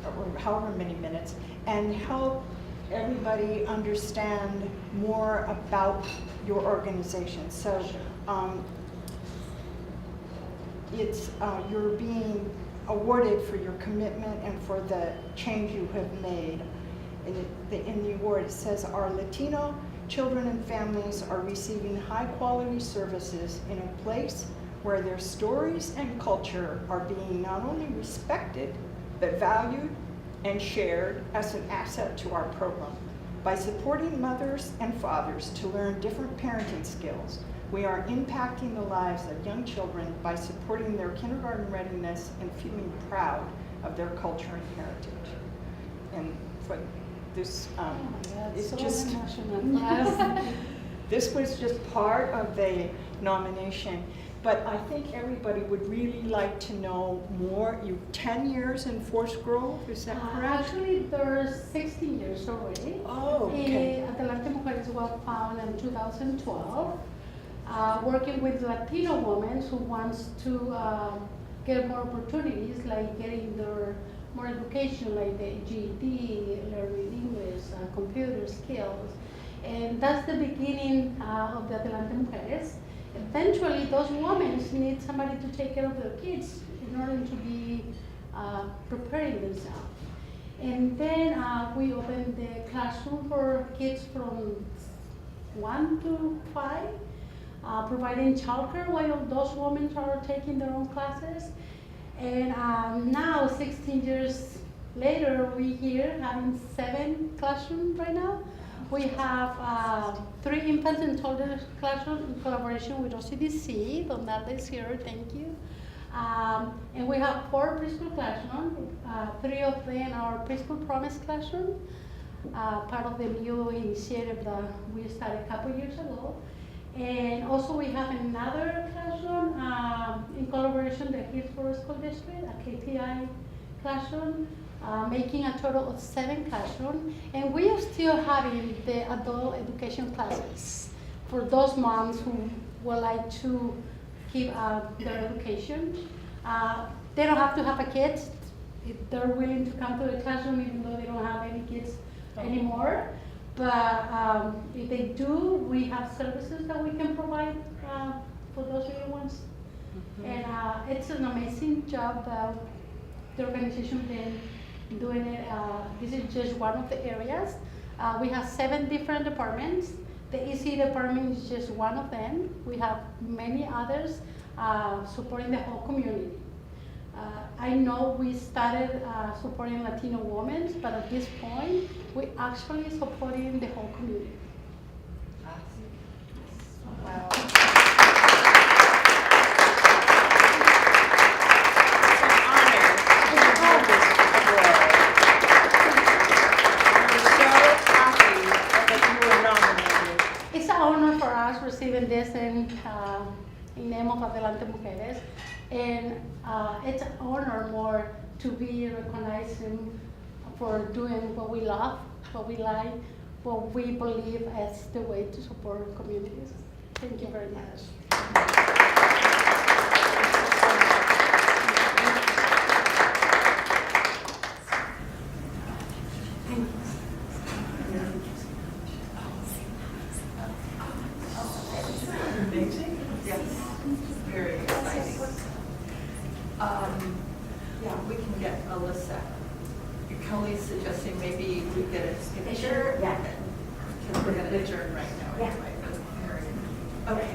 or however many minutes, and help everybody understand more about your organization. So it's you're being awarded for your commitment and for the change you have made. In the award, it says, our Latino children and families are receiving high-quality services in a place where their stories and culture are being not only respected, but valued and shared as an asset to our program. By supporting mothers and fathers to learn different parenting skills, we are impacting the lives of young children by supporting their kindergarten readiness and feeling proud of their culture and heritage. And for this is so just, emotional. this was just part of the nomination. But I think everybody would really like to know more. You 10 years in Forest Grove, is that correct? Actually, there's 16 years already. Oh, okay. Adelante Mujeres was founded in 2012, working with Latino women who wants to get more opportunities, like getting their more education, like the GED, learning English, computer skills. And that's the beginning of the Adelante Mujeres. Eventually, those women need somebody to take care of their kids in order to be preparing themselves. And then we opened the classroom for kids from 1 to 5, providing childcare while those women are taking their own classes. And now, 16 years later, we're here having 7 classrooms right now. We have 3 infants and toddler classrooms in collaboration with OCDC. Donalda is here, thank you. And we have 4 preschool classrooms. 3 of them are preschool promise classroom, part of the new initiative that we started a couple years ago. And also we have another classroom in collaboration with the Hillsborough School District, a KTI classroom, making a total of 7 classrooms. And we are still having the adult education classes for those moms who would like to keep their education. They don't have to have a kid if they're willing to come to the classroom, even though they don't have any kids anymore. But if they do, we have services that we can provide for those little ones. And it's an amazing job that the organization been doing it. This is just one of the areas. We have 7 different departments. The EC department is just one of them. We have many others supporting the whole community. I know we started supporting Latino women, but at this point, we're actually supporting the whole community. Wow. It's an honor for us receiving this in name of Adelante Mujeres, and it's an honor more to be recognizing for doing what we love, what we like, what we believe as the way to support our communities. Thank you very much. Amazing? Yes, very exciting. Yeah, we can get Alyssa. Kelly's suggesting maybe we get a picture. Yeah. Because we're going to adjourn right now Yeah. anyway. Okay.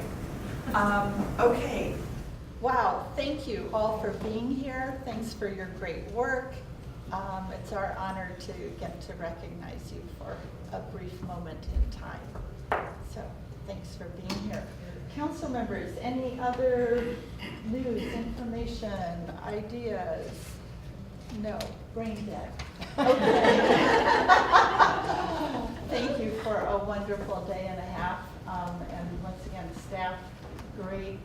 Okay. Wow, thank you all for being here. Thanks for your great work. It's our honor to get to recognize you for a brief moment in time. So thanks for being here. Council members, any other news, information, ideas? No, brain dead. Okay. Thank you for a wonderful day and a half. And once again, staff, great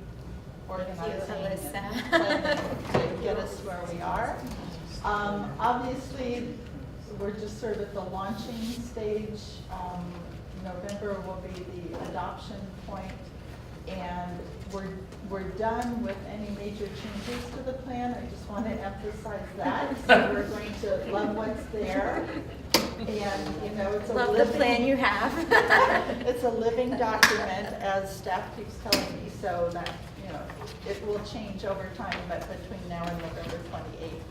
organizing and planning to get us where we are. Obviously, we're just sort of at the launching stage. November will be the adoption point, and we're done with any major changes to the plan. I just want to emphasize that. So we're going to love what's there. And, you know, it's a Love living, the plan you have. it's a living document, as staff keeps telling me, so that, you know, it will change over time, but between now and November 28th,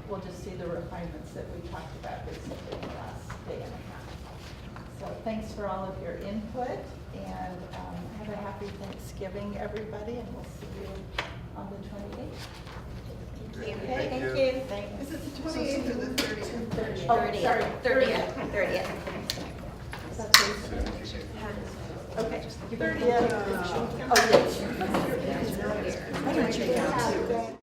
we'll just see the refinements that we talked about recently in the last day and a half. So thanks for all of your input, and have a happy Thanksgiving, everybody, and we'll see you on the 28th. Thank you. Okay, Thank you. you. Thanks. Is it the 28th or the 30th? 30th. Oh, sorry, 30th. 30th. Is that Thursday? Okay, 30th. Oh, yes.